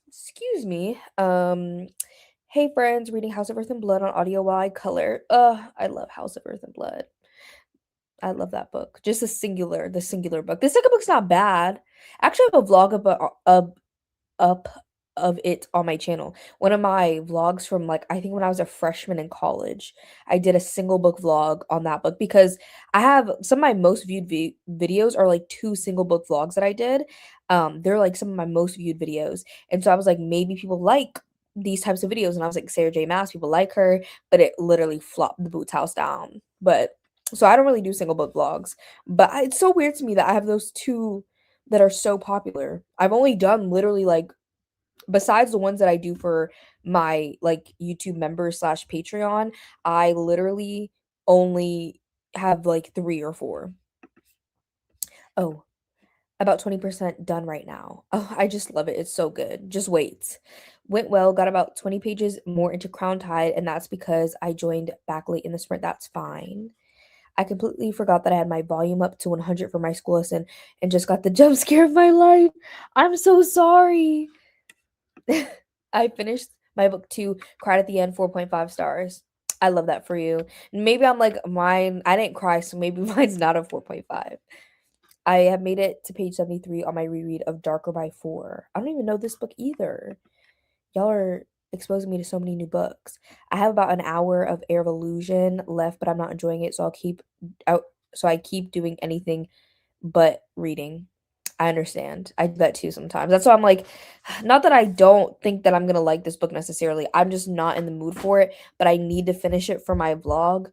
Excuse me. Hey friends, reading House of Earth and Blood on audio while I color. I love House of Earth and Blood. I love that book. Just the singular book. The second book's not bad. I actually have a vlog up of it on my channel. One of my vlogs from like I think when I was a freshman in college, I did a single book vlog on that book because I have some of my most viewed videos are like 2 single book vlogs that I did. They're like some of my most viewed videos. And so I was like maybe people like these types of videos and I was like Sarah J Maas, people like her, but it literally flopped the boots house down. But so I don't really do single book vlogs, but it's so weird to me that I have those 2 that are so popular. I've only done literally like besides the ones that I do for my like YouTube members slash Patreon, I literally only have like 3 or 4. Oh, about 20% done right now. Oh, I just love it. It's so good. Just wait. Went well, got about 20 pages more into Crown Tide, and that's because I joined back late in the sprint. That's fine. I completely forgot that I had my volume up to 100 for my school lesson and just got the jump scare of my life. I'm so sorry. I finished my book 2, cried at the end, 4.5 stars. I love that for you. Maybe I'm like mine. I didn't cry, so maybe mine's not a 4.5. I have made it to page 73 on my reread of Darker by 4. I don't even know this book either. Y'all are exposing me to so many new books. I have about an hour of Air of Illusion left, but I'm not enjoying it, so I keep doing anything but reading. I understand. I do that too sometimes. That's why I'm like, not that I don't think that I'm gonna like this book necessarily. I'm just not in the mood for it, but I need to finish it for my vlog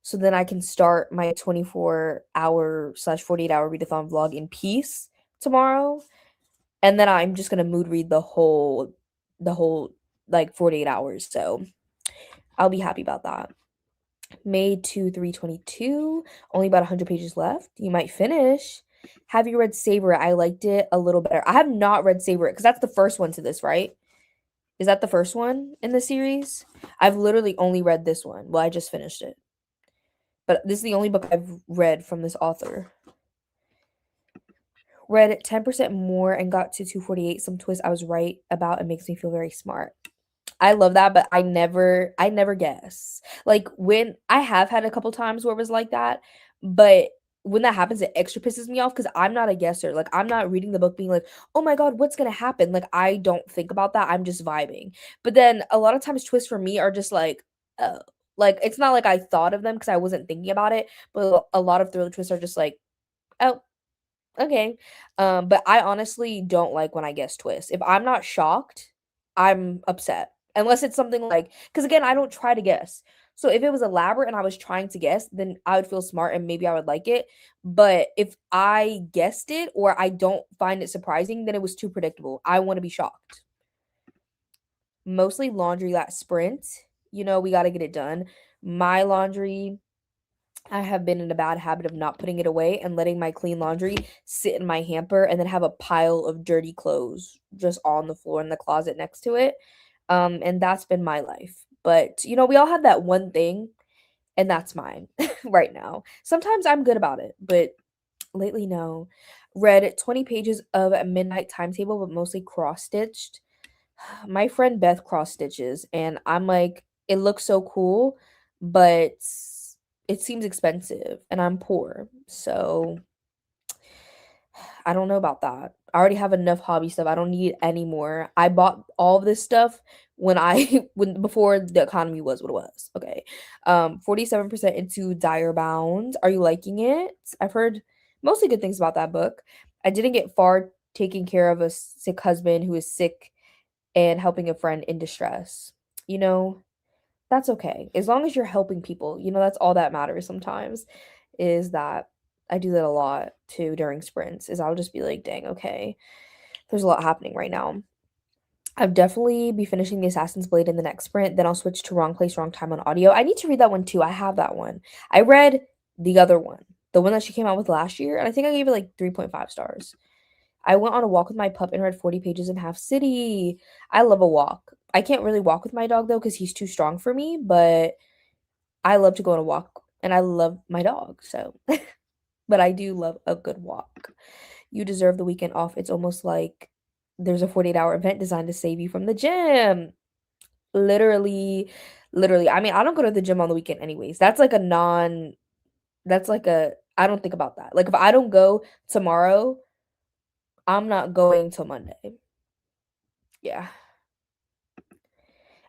so then I can start my 24-hour/48-hour readathon vlog in peace tomorrow. And then I'm just gonna mood read the whole like 48 hours. So I'll be happy about that. May 2, 322. Only about 100 pages left. You might finish. Have you read Savor It? I liked it a little better. I have not read Savor It because that's the first one to this, right? Is that the first one in the series? I've literally only read this one. Well, I just finished it. But this is the only book I've read from this author. Read 10% more and got to 248. Some twist I was right about. It makes me feel very smart. I love that, but I never guess. Like when I have had a couple times where it was like that, but when that happens, it extra pisses me off because I'm not a guesser. Like I'm not reading the book being like, oh my God, what's gonna happen? Like I don't think about that. I'm just vibing. But then a lot of times twists for me are just oh, like it's not like I thought of them because I wasn't thinking about it, but a lot of thriller twists are just like, oh, okay. But I honestly don't like when I guess twists. If I'm not shocked, I'm upset. Unless it's something like, because again, I don't try to guess. So if it was elaborate and I was trying to guess, then I would feel smart and maybe I would like it. But if I guessed it or I don't find it surprising, then it was too predictable. I want to be shocked. Mostly laundry that sprint. We got to get it done. My laundry, I have been in a bad habit of not putting it away and letting my clean laundry sit in my hamper and then have a pile of dirty clothes just on the floor in the closet next to it. And that's been my life. But we all have that one thing, and that's mine right now. Sometimes I'm good about it, but lately, no. Read 20 pages of a midnight timetable, but mostly cross stitched. My friend Beth cross stitches, and I'm like, it looks so cool, but it seems expensive, and I'm poor. So I don't know about that. I already have enough hobby stuff. I don't need any more. I bought all of this stuff when I when before the economy was what it was. Okay. 47% into Dire Bound. Are you liking it? I've heard mostly good things about that book. I didn't get far taking care of a sick husband who is sick and helping a friend in distress. You know, that's okay. As long as you're helping people, that's all that matters sometimes is that I do that a lot too during sprints is I'll just be like, dang, okay, there's a lot happening right now. I'll definitely be finishing the Assassin's Blade in the next sprint. Then I'll switch to Wrong Place, Wrong Time on audio. I need to read that one too. I have that one. I read the other one, the one that she came out with last year, and I think I gave it like 3.5 stars. I went on a walk with my pup and read 40 pages in Half City. I love a walk. I can't really walk with my dog though because he's too strong for me, but I love to go on a walk and I love my dog. So, but I do love a good walk. You deserve the weekend off. It's almost like there's a 48-hour event designed to save you from the gym. Literally, literally. I mean, I don't go to the gym on the weekend anyways. That's like I don't think about that. Like if I don't go tomorrow, I'm not going till Monday. Yeah.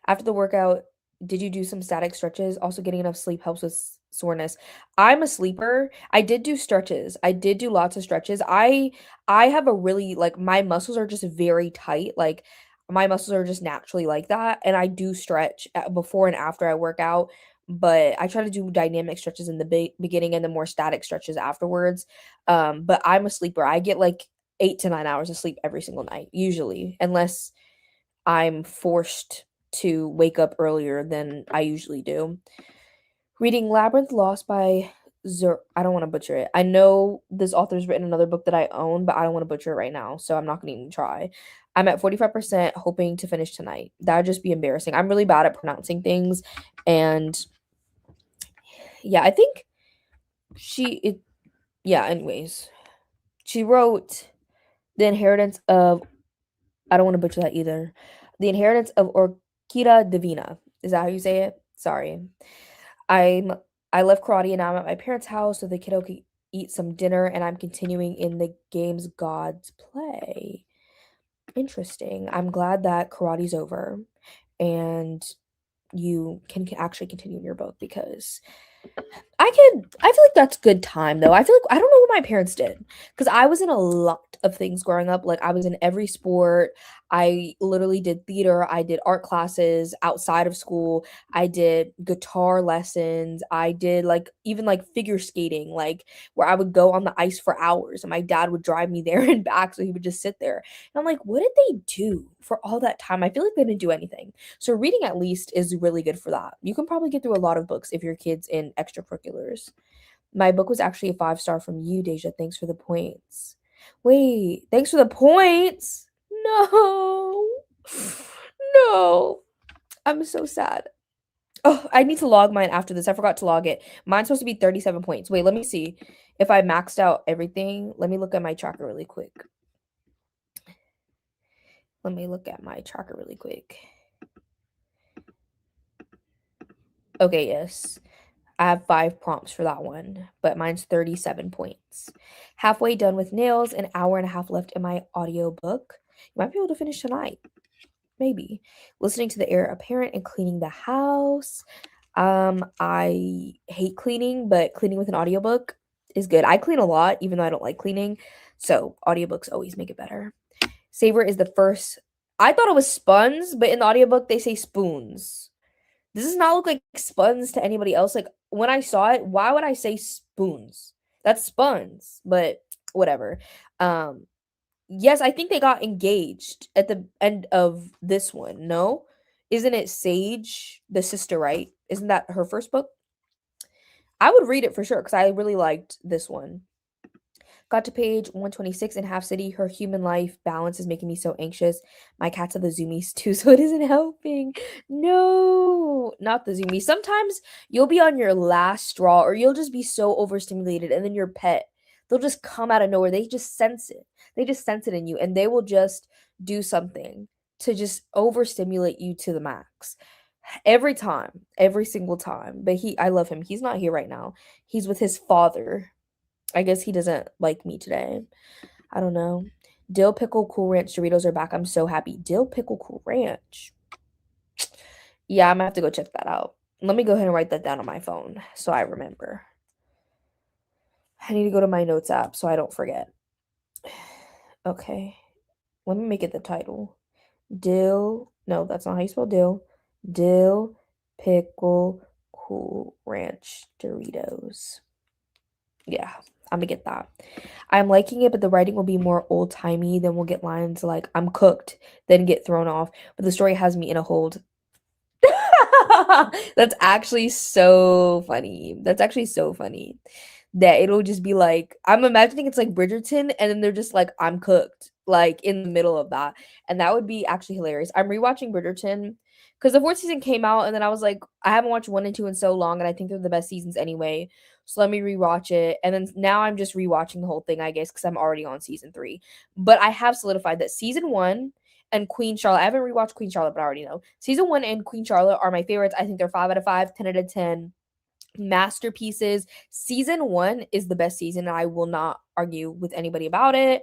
After the workout, did you do some static stretches? Also, getting enough sleep helps with soreness. I'm a sleeper. I did do stretches. I did do lots of stretches. I have a really like my muscles are just very tight. Like my muscles are just naturally like that, and I do stretch before and after I work out. But I try to do dynamic stretches in the beginning and the more static stretches afterwards. But I'm a sleeper. I get like 8 to 9 hours of sleep every single night, usually, unless I'm forced to wake up earlier than I usually do. Reading Labyrinth Lost by I don't want to butcher it. I know this author's written another book that I own, but I don't want to butcher it right now, so I'm not going to even try. I'm at 45%, hoping to finish tonight. That would just be embarrassing. I'm really bad at pronouncing things, and yeah, I think yeah, anyways. She wrote The Inheritance of I don't want to butcher that either. The Inheritance of Orchida Divina. Is that how you say it? Sorry. I'm I left karate and now I'm at my parents' house so the kiddo could eat some dinner and I'm continuing in the game's God's play. Interesting. I'm glad that karate's over and you can actually continue in your book because I feel like that's good time though. I feel like I don't know what my parents did because I was in a lot of things growing up. Like I was in every sport. I literally did theater. I did art classes outside of school. I did guitar lessons. I did like even like figure skating, like where I would go on the ice for hours and my dad would drive me there and back so he would just sit there. And I'm like, what did they do for all that time? I feel like they didn't do anything. So reading at least is really good for that. You can probably get through a lot of books if your kid's in extracurriculars. My book was actually a 5-star from you, Deja. Thanks for the points. Wait, thanks for the points? No. No. I'm so sad. Oh, I need to log mine after this. I forgot to log it. Mine's supposed to be 37 points. Wait, let me see if I maxed out everything. Let me look at my tracker really quick. Okay, yes. I have 5 prompts for that one, but mine's 37 points. Halfway done with nails, an hour and a half left in my audiobook. You might be able to finish tonight. Maybe. Listening to the heir apparent and cleaning the house. I hate cleaning, but cleaning with an audiobook is good. I clean a lot, even though I don't like cleaning. So audiobooks always make it better. Savor is the first. I thought it was spuns, but in the audiobook they say spoons. This does not look like spuns to anybody else. Like when I saw it, why would I say spoons? That's spuns, but whatever. Um, yes, I think they got engaged at the end of this one. No? Isn't it Sage, the sister, right? Isn't that her first book? I would read it for sure because I really liked this one. Got to page 126 in Half City. Her human life balance is making me so anxious. My cats have the zoomies too, so it isn't helping. No, not the zoomies. Sometimes you'll be on your last straw or you'll just be so overstimulated, and then your pet, they'll just come out of nowhere. They just sense it. They just sense it in you, and they will just do something to just overstimulate you to the max. Every time, every single time. But I love him. He's not here right now. He's with his father. I guess he doesn't like me today. I don't know. Dill pickle cool ranch Doritos are back. I'm so happy. Dill pickle cool ranch. Yeah, I'm gonna have to go check that out. Let me go ahead and write that down on my phone so I remember. I need to go to my notes app so I don't forget. Okay. Let me make it the title. Dill. No, that's not how you spell dill. Dill pickle cool ranch Doritos. Yeah, I'm gonna get that. I'm liking it, but the writing will be more old-timey. Then we'll get lines like "I'm cooked," then get thrown off. But the story has me in a hold. That's actually so funny. That's actually so funny. That it'll just be like I'm imagining it's like Bridgerton, and then they're just like, "I'm cooked," like in the middle of that, and that would be actually hilarious. I'm rewatching Bridgerton because the 4th season came out, and then I was like, I haven't watched 1 and 2 in so long, and I think they're the best seasons anyway. So let me rewatch it, and then now I'm just rewatching the whole thing, I guess, because I'm already on season 3. But I have solidified that season 1 and Queen Charlotte. I haven't rewatched Queen Charlotte, but I already know. Season 1 and Queen Charlotte are my favorites. I think they're 5 out of 5, 10 out of 10 masterpieces. Season 1 is the best season, and I will not argue with anybody about it.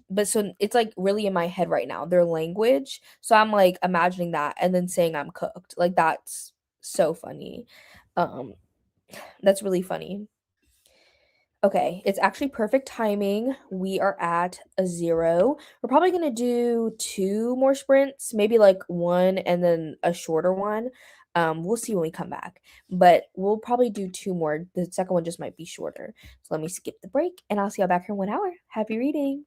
But so it's like really in my head right now, their language. So I'm like imagining that and then saying I'm cooked. Like that's so funny. Um, that's really funny. Okay, it's actually perfect timing. We are at a 0. We're probably gonna do 2 more sprints, maybe like 1 and then a shorter one. We'll see when we come back, but we'll probably do 2 more. The second one just might be shorter. So let me skip the break and I'll see y'all back here in 1 hour. Happy reading.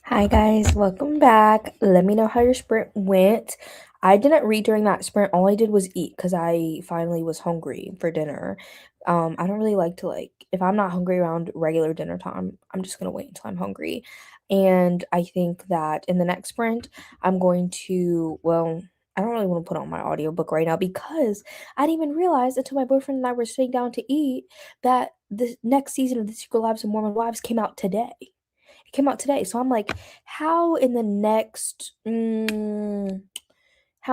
Hi guys, welcome back. Let me know how your sprint went. I didn't read during that sprint. All I did was eat because I finally was hungry for dinner. I don't really like to if I'm not hungry around regular dinner time, I'm just gonna wait until I'm hungry. And I think that in the next sprint, I'm going to, well, I don't really want to put on my audiobook right now because I didn't even realize until my boyfriend and I were sitting down to eat that the next season of The Secret Lives of Mormon Wives came out today. It came out today. So I'm like, how in the next how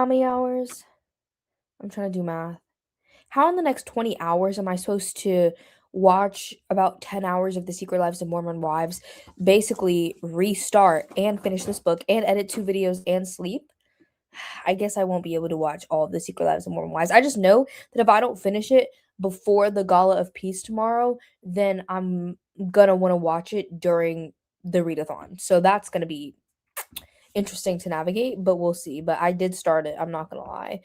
many hours? I'm trying to do math. How in the next 20 hours am I supposed to watch about 10 hours of The Secret Lives of Mormon Wives, basically restart and finish this book and edit 2 videos and sleep? I guess I won't be able to watch all of The Secret Lives of Mormon Wives. I just know that if I don't finish it before the Gala of Peace tomorrow, then I'm gonna want to watch it during the readathon. So that's gonna be interesting to navigate, but we'll see. But I did start it, I'm not gonna lie.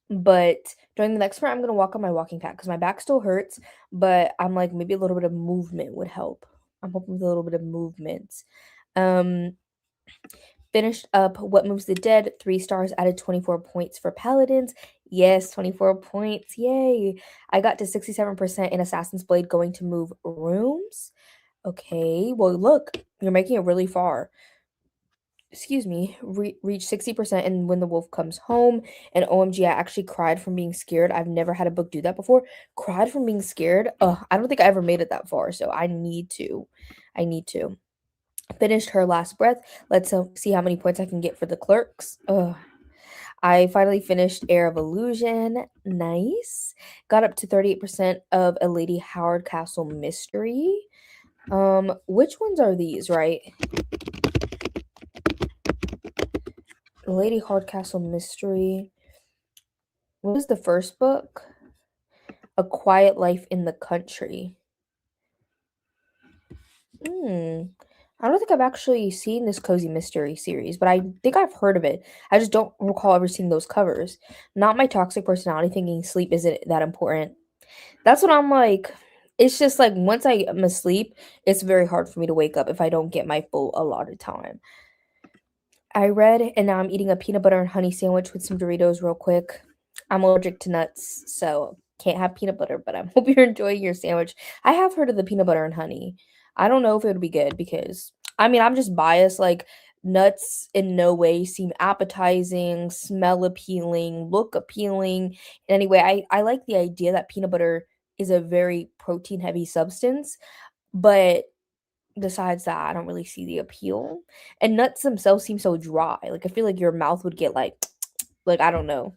But during the next part, I'm gonna walk on my walking pad because my back still hurts, but I'm like maybe a little bit of movement would help. I'm hoping with a little bit of movement. Um Finished up What Moves the Dead, 3 stars, added 24 points for paladins. Yes, 24 points. Yay. I got to 67% in Assassin's Blade going to move rooms. Okay, well, look, you're making it really far. Excuse me, reach 60% and When the Wolf Comes Home. And OMG, I actually cried from being scared. I've never had a book do that before. Cried from being scared. I don't think I ever made it that far, so I need to. I need to. Finished Her Last Breath. Let's see how many points I can get for the clerks. I finally finished Air of Illusion. Nice. Got up to 38% of a Lady Hardcastle mystery. Which ones are these, right? Lady Hardcastle mystery. What was the first book? A Quiet Life in the Country. I don't think I've actually seen this cozy mystery series, but I think I've heard of it. I just don't recall ever seeing those covers. Not my toxic personality thinking sleep isn't that important. That's what I'm like. It's just like once I am asleep, it's very hard for me to wake up if I don't get my full allotted time. I read, and now I'm eating a peanut butter and honey sandwich with some Doritos real quick. I'm allergic to nuts, so can't have peanut butter, but I hope you're enjoying your sandwich. I have heard of the peanut butter and honey. I don't know if it would be good because, I mean, I'm just biased. Like, nuts in no way seem appetizing, smell appealing, look appealing. Anyway, I like the idea that peanut butter is a very protein heavy substance, but besides that, I don't really see the appeal. And nuts themselves seem so dry. Like I feel like your mouth would get like I don't know.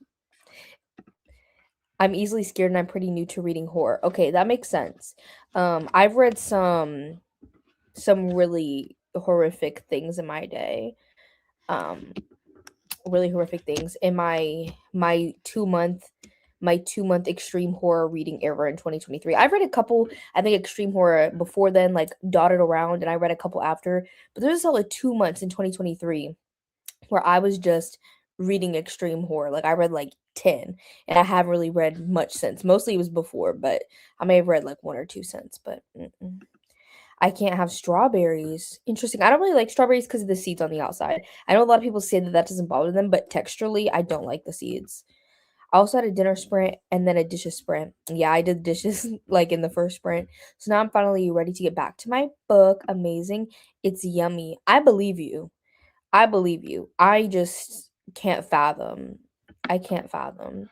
I'm easily scared and I'm pretty new to reading horror. Okay, that makes sense. I've read some really horrific things in my day. Um really horrific things in my 2 month extreme horror reading era in 2023. I've read a couple, I think, extreme horror before then, like dotted around, and I read a couple after. But there's a solid 2 months in 2023 where I was just reading extreme horror. Like I read like 10, and I haven't really read much since. Mostly it was before, but I may have read like one or two since. But I can't have strawberries. Interesting. I don't really like strawberries because of the seeds on the outside. I know a lot of people say that that doesn't bother them, but texturally, I don't like the seeds. I also had a dinner sprint and then a dishes sprint. Yeah, I did dishes like in the first sprint. So now I'm finally ready to get back to my book. Amazing. It's yummy. I believe you. I believe you. I just can't fathom. I can't fathom.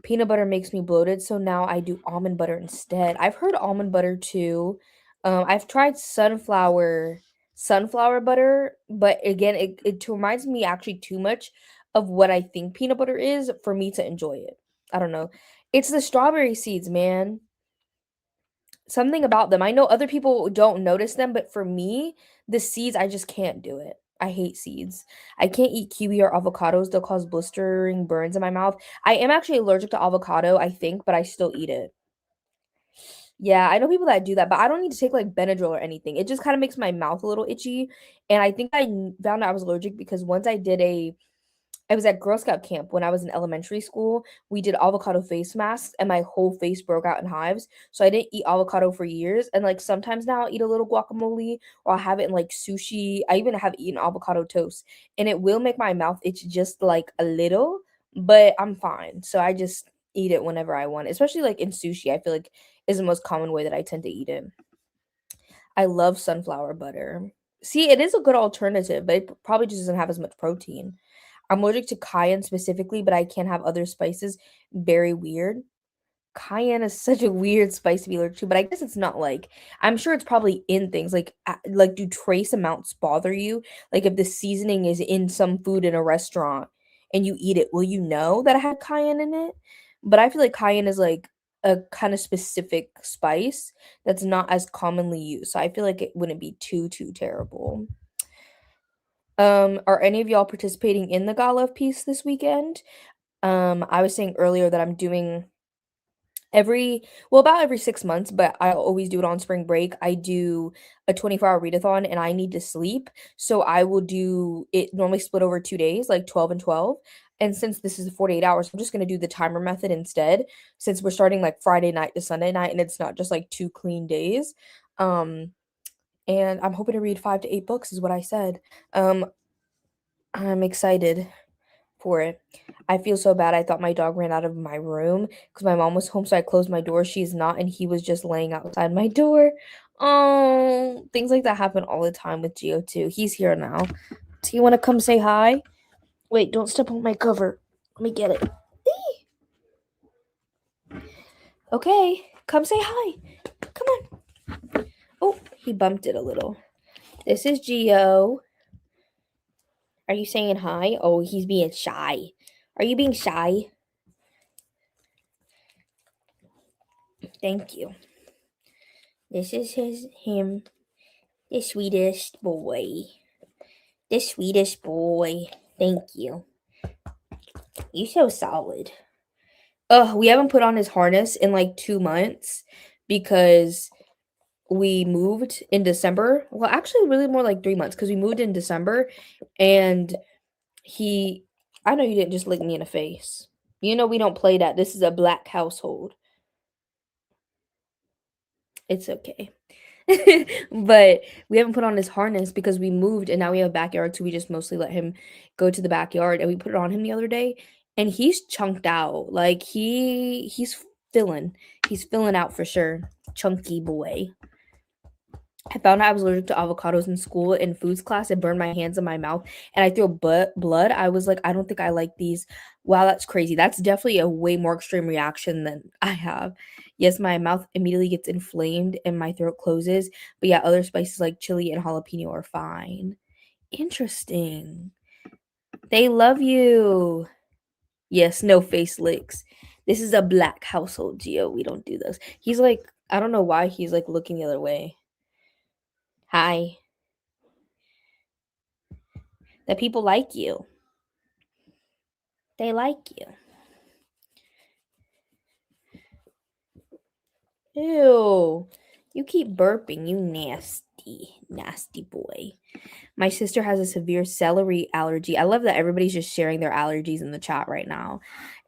Peanut butter makes me bloated, so now I do almond butter instead. I've heard almond butter too. I've tried sunflower butter, but again, it reminds me actually too much of what I think peanut butter is for me to enjoy it. I don't know. It's the strawberry seeds, man. Something about them. I know other people don't notice them, but for me, the seeds, I just can't do it. I hate seeds. I can't eat kiwi or avocados. They'll cause blistering burns in my mouth. I am actually allergic to avocado, I think, but I still eat it. Yeah, I know people that do that, but I don't need to take like Benadryl or anything. It just kind of makes my mouth a little itchy. And I think found out I was allergic because once I did I was at Girl Scout camp when I was in elementary school. We did avocado face masks and my whole face broke out in hives. So I didn't eat avocado for years. And like sometimes now I'll eat a little guacamole or I'll have it in like sushi. I even have eaten avocado toast and it will make my mouth itch just like a little, but I'm fine. So I just eat it whenever I want, especially like in sushi. I feel like is the most common way that I tend to eat it. I love sunflower butter. See, it is a good alternative, but it probably just doesn't have as much protein. I'm allergic to cayenne specifically, but I can have other spices. Very weird. Cayenne is such a weird spice to be allergic to, but I guess it's not like I'm sure it's probably in things like do trace amounts bother you? Like if the seasoning is in some food in a restaurant and you eat it, will you know that it had cayenne in it? But I feel like cayenne is like a kind of specific spice that's not as commonly used. So I feel like it wouldn't be too terrible. Are any of y'all participating in the Gala of Peace this weekend? I was saying earlier that I'm doing about every 6 months, but I always do it on spring break. I do a 24-hour readathon and I need to sleep. So I will do it normally split over 2 days, like 12 and 12. And since this is 48 hours, I'm just going to do the timer method instead, since we're starting like Friday night to Sunday night and it's not just like 2 clean days. Um, and I'm hoping to read 5 to 8 books is what I said. Um, I'm excited for it. I feel so bad. I thought my dog ran out of my room because my mom was home, so I closed my door. She's not, and he was just laying outside my door. Oh, things like that happen all the time with Geo too. He's here now. Do you want to come say hi? Wait, don't step on my cover. Let me get it. Okay, come say hi. Come on. Oh, he bumped it a little. This is Geo. Are you saying hi? Oh, he's being shy. Are you being shy? Thank you. This is him. The sweetest boy. The sweetest boy. Thank you. You're so solid. Ugh, we haven't put on his harness in like 2 months because we moved in December. Well, actually, really more like 3 months because we moved in December and he. I know you didn't just lick me in the face. You know we don't play that. This is a black household. It's okay. But we haven't put on his harness because we moved and now we have a backyard, so we just mostly let him go to the backyard and we put it on him the other day and he's chunked out. Like he's filling out for sure. Chunky boy. I found out I was allergic to avocados in school in foods class. It burned my hands and my mouth, and I threw blood. I was like, I don't think I like these. Wow, that's crazy. That's definitely a way more extreme reaction than I have. Yes, my mouth immediately gets inflamed and my throat closes. But yeah, other spices like chili and jalapeno are fine. Interesting. They love you. Yes, no face licks. This is a black household, Geo. We don't do those. He's like, I don't know why he's like looking the other way. Hi. That people like you. They like you. Ew. You keep burping, you nasty boy. My sister has a severe celery allergy. I love that everybody's just sharing their allergies in the chat right now.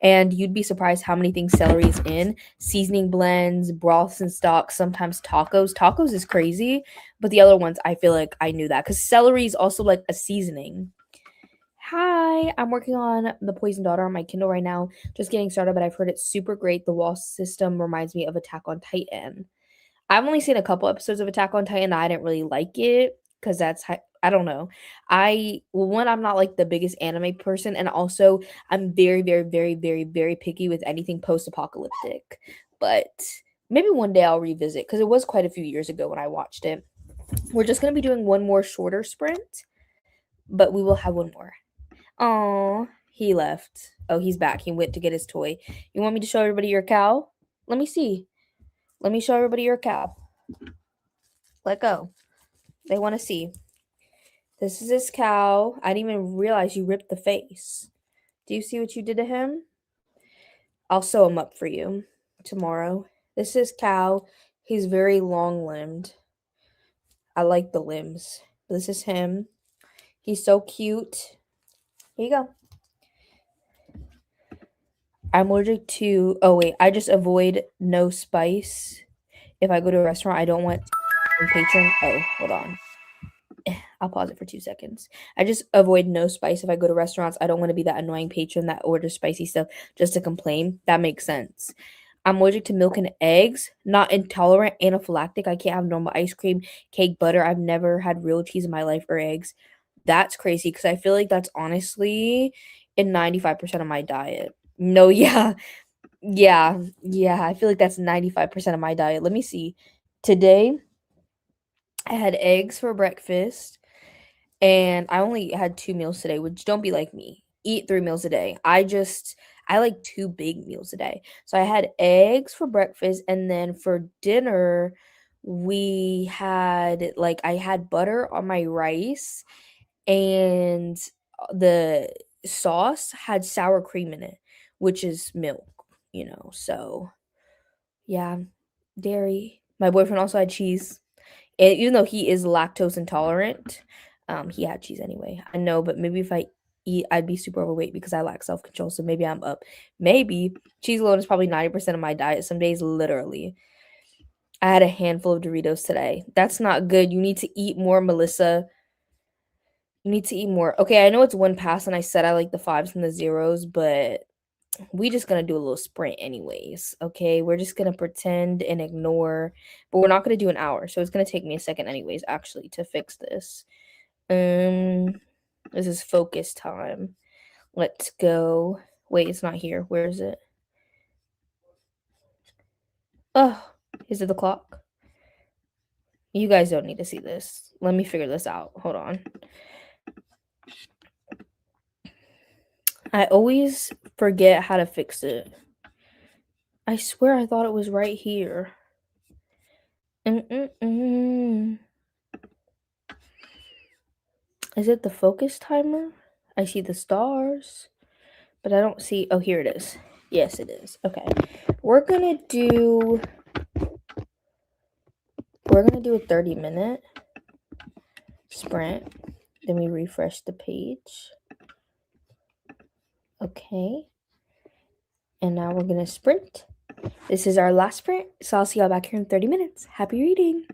And you'd be surprised how many things celery is in. Seasoning blends, broths and stocks, sometimes tacos. Tacos is crazy, but the other ones, I feel like I knew that because celery is also like a seasoning. Hi, I'm working on The Poison Daughter on my Kindle right now. Just getting started, but I've heard it's super great. The wall system reminds me of Attack on Titan. I've only seen a couple episodes of Attack on Titan. I didn't really like it because I don't know. One, I'm not like the biggest anime person, and also I'm very picky with anything post-apocalyptic. But maybe one day I'll revisit because it was quite a few years ago when I watched it. We're just gonna be doing one more shorter sprint, but we will have one more. Oh, he left. Oh, he's back. He went to get his toy. You want me to show everybody your cow? Let me see. Let me show everybody your cow. Let go. They want to see. This is his cow. I didn't even realize you ripped the face. Do you see what you did to him? I'll sew him up for you tomorrow. This is cow. He's very long limbed. I like the limbs. This is him. He's so cute. Here you go. I'm allergic to, oh wait, I just avoid no spice. If I go to a restaurant, I don't want patron. Oh, hold on. I'll pause it for 2 seconds. I just avoid no spice if I go to restaurants. I don't want to be that annoying patron that orders spicy stuff just to complain. That makes sense. I'm allergic to milk and eggs, not intolerant, anaphylactic. I can't have normal ice cream, cake, butter. I've never had real cheese in my life or eggs. That's crazy because I feel like that's honestly in 95% of my diet. No, yeah. Yeah. I feel like that's 95% of my diet. Let me see. Today, I had eggs for breakfast. And I only had 2 meals today, which don't be like me. Eat 3 meals a day. I like 2 big meals a day. So I had eggs for breakfast, and then for dinner, I had butter on my rice, and the sauce had sour cream in it, which is milk. So, yeah, dairy. My boyfriend also had cheese. And even though he is lactose intolerant, he had cheese anyway. I know, but maybe if I eat, I'd be super overweight because I lack self control. So maybe I'm up. Maybe cheese alone is probably 90% of my diet. Some days, literally. I had a handful of Doritos today. That's not good. You need to eat more, Melissa. You need to eat more. Okay, I know it's one pass, and I said I like the fives and the zeros, but we just gonna do a little sprint anyways. Okay, we're just gonna pretend and ignore, but we're not gonna do an hour, so it's gonna take me a second anyways actually to fix this. This is focus time. Let's go. Wait, it's not here. Where is it? Oh, is it the clock? You guys don't need to see this. Let me figure this out. Hold on. I always forget how to fix it. I swear I thought it was right here. Mm-mm-mm. Is it the focus timer? I see the stars, but I don't see. Oh, here it is. Yes, it is. Okay. We're gonna do a 30-minute sprint. Then we refresh the page. Okay. And now we're gonna sprint. This is our last sprint, so I'll see y'all back here in 30 minutes. Happy reading.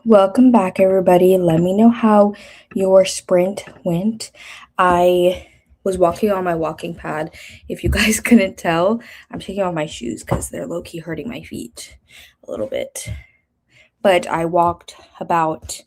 Welcome back, everybody. Let me know how your sprint went. I was walking on my walking pad. If you guys couldn't tell, I'm taking off my shoes because they're low-key hurting my feet a little bit. But I walked about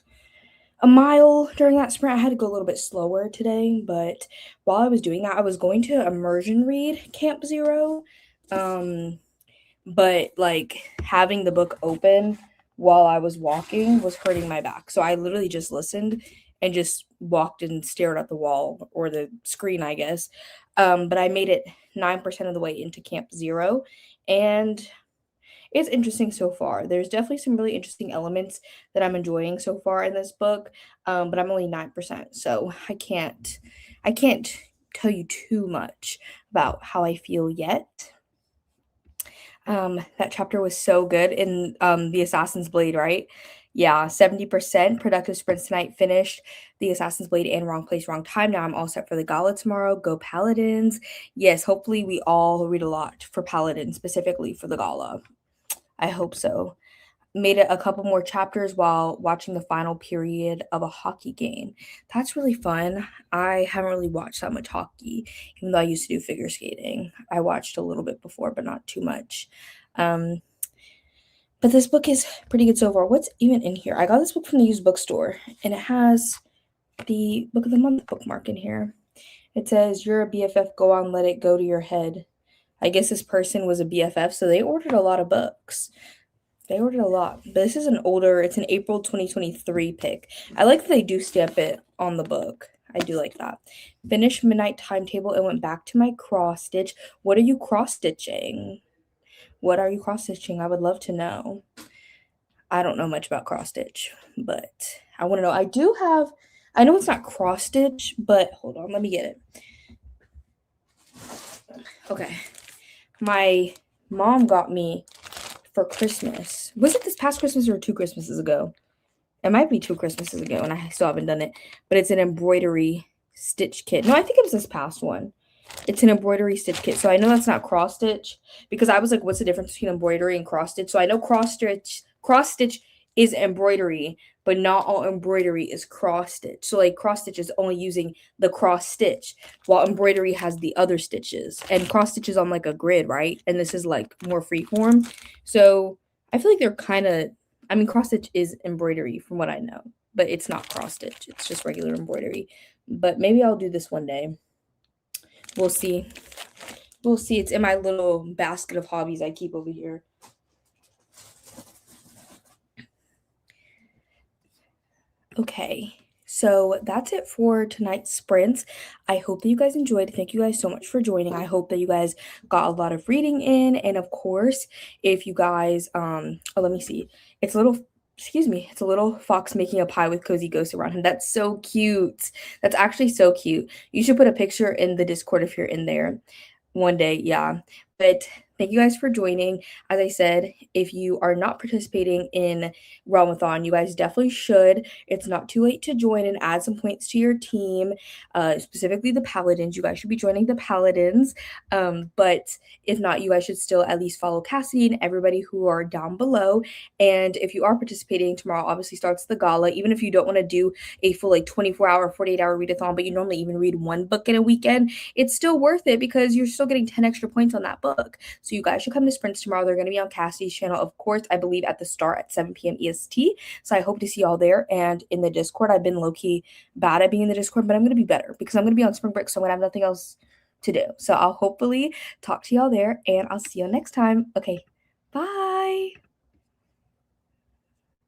a mile during that sprint. I had to go a little bit slower today, but while I was doing that, I was going to immersion read Camp Zero. But like having the book open while I was walking was hurting my back. So I literally just listened and just walked and stared at the wall or the screen, I guess. But I made it 9% of the way into Camp Zero, and it's interesting so far. There's definitely some really interesting elements that I'm enjoying so far in this book, but I'm only 9%, so I can't tell you too much about how I feel yet. That chapter was so good in the Assassin's Blade, right? Yeah, 70% productive sprints tonight finished the Assassin's Blade and wrong place, wrong time. Now I'm all set for the gala tomorrow. Go Paladins. Yes, hopefully we all read a lot for Paladins, specifically for the gala. I hope so. Made it a couple more chapters while watching the final period of a hockey game. That's really fun. I haven't really watched that much hockey, even though I used to do figure skating. I watched a little bit before, but not too much. Um, but this book is pretty good so far. What's even in here? I got this book from the used bookstore, and it has the Book of the Month bookmark in here. It says, "You're a BFF, go on, let it go to your head." I guess this person was a BFF, so they ordered a lot of books. They ordered a lot. But this is it's an April 2023 pick. I like that they do stamp it on the book. I do like that. Finished Midnight Timetable and went back to my cross stitch. What are you cross stitching? What are you cross stitching? I would love to know. I don't know much about cross stitch, but I want to know. I know it's not cross stitch, but hold on, let me get it. Okay. My mom got me for Christmas. Was it this past Christmas or 2 Christmases ago? It might be 2 Christmases ago, and I still haven't done it. But it's an embroidery stitch kit. No, I think it was this past one. It's an embroidery stitch kit. So I know that's not cross stitch because I was like, what's the difference between embroidery and cross stitch? So I know cross stitch is embroidery, but not all embroidery is cross stitch. So like cross stitch is only using the cross stitch, while embroidery has the other stitches. And cross stitch is on like a grid, right? And this is like more free form. So I feel like they're kind of, I mean, cross stitch is embroidery from what I know, but it's not cross stitch. It's just regular embroidery. But maybe I'll do this one day. We'll see. We'll see. It's in my little basket of hobbies I keep over here. Okay, so that's it for tonight's sprints. I hope that you guys enjoyed. Thank you guys so much for joining. I hope that you guys got a lot of reading in. And of course, if you guys, let me see. It's a little, excuse me, it's a little fox making a pie with cozy ghosts around him. That's so cute. That's actually so cute. You should put a picture in the Discord if you're in there one day. Yeah. But thank you guys for joining. As I said, if you are not participating in realmathon, you guys definitely should. It's not too late to join and add some points to your team, specifically the paladins. You guys should be joining the paladins. But if not, you guys should still at least follow Cassidy and everybody who are down below. And if you are participating, tomorrow obviously starts the gala. Even if you don't want to do a full like 24-hour, 48-hour readathon, but you normally even read one book in a weekend, it's still worth it because you're still getting 10 extra points on that book. So you guys should come to sprints tomorrow. They're going to be on Cassie's channel, of course, I believe at the start at 7 p.m. EST. So I hope to see y'all there. And in the Discord, I've been low-key bad at being in the Discord, but I'm going to be better because I'm going to be on spring break, so I'm going to have nothing else to do. So I'll hopefully talk to y'all there, and I'll see y'all next time. Okay, bye.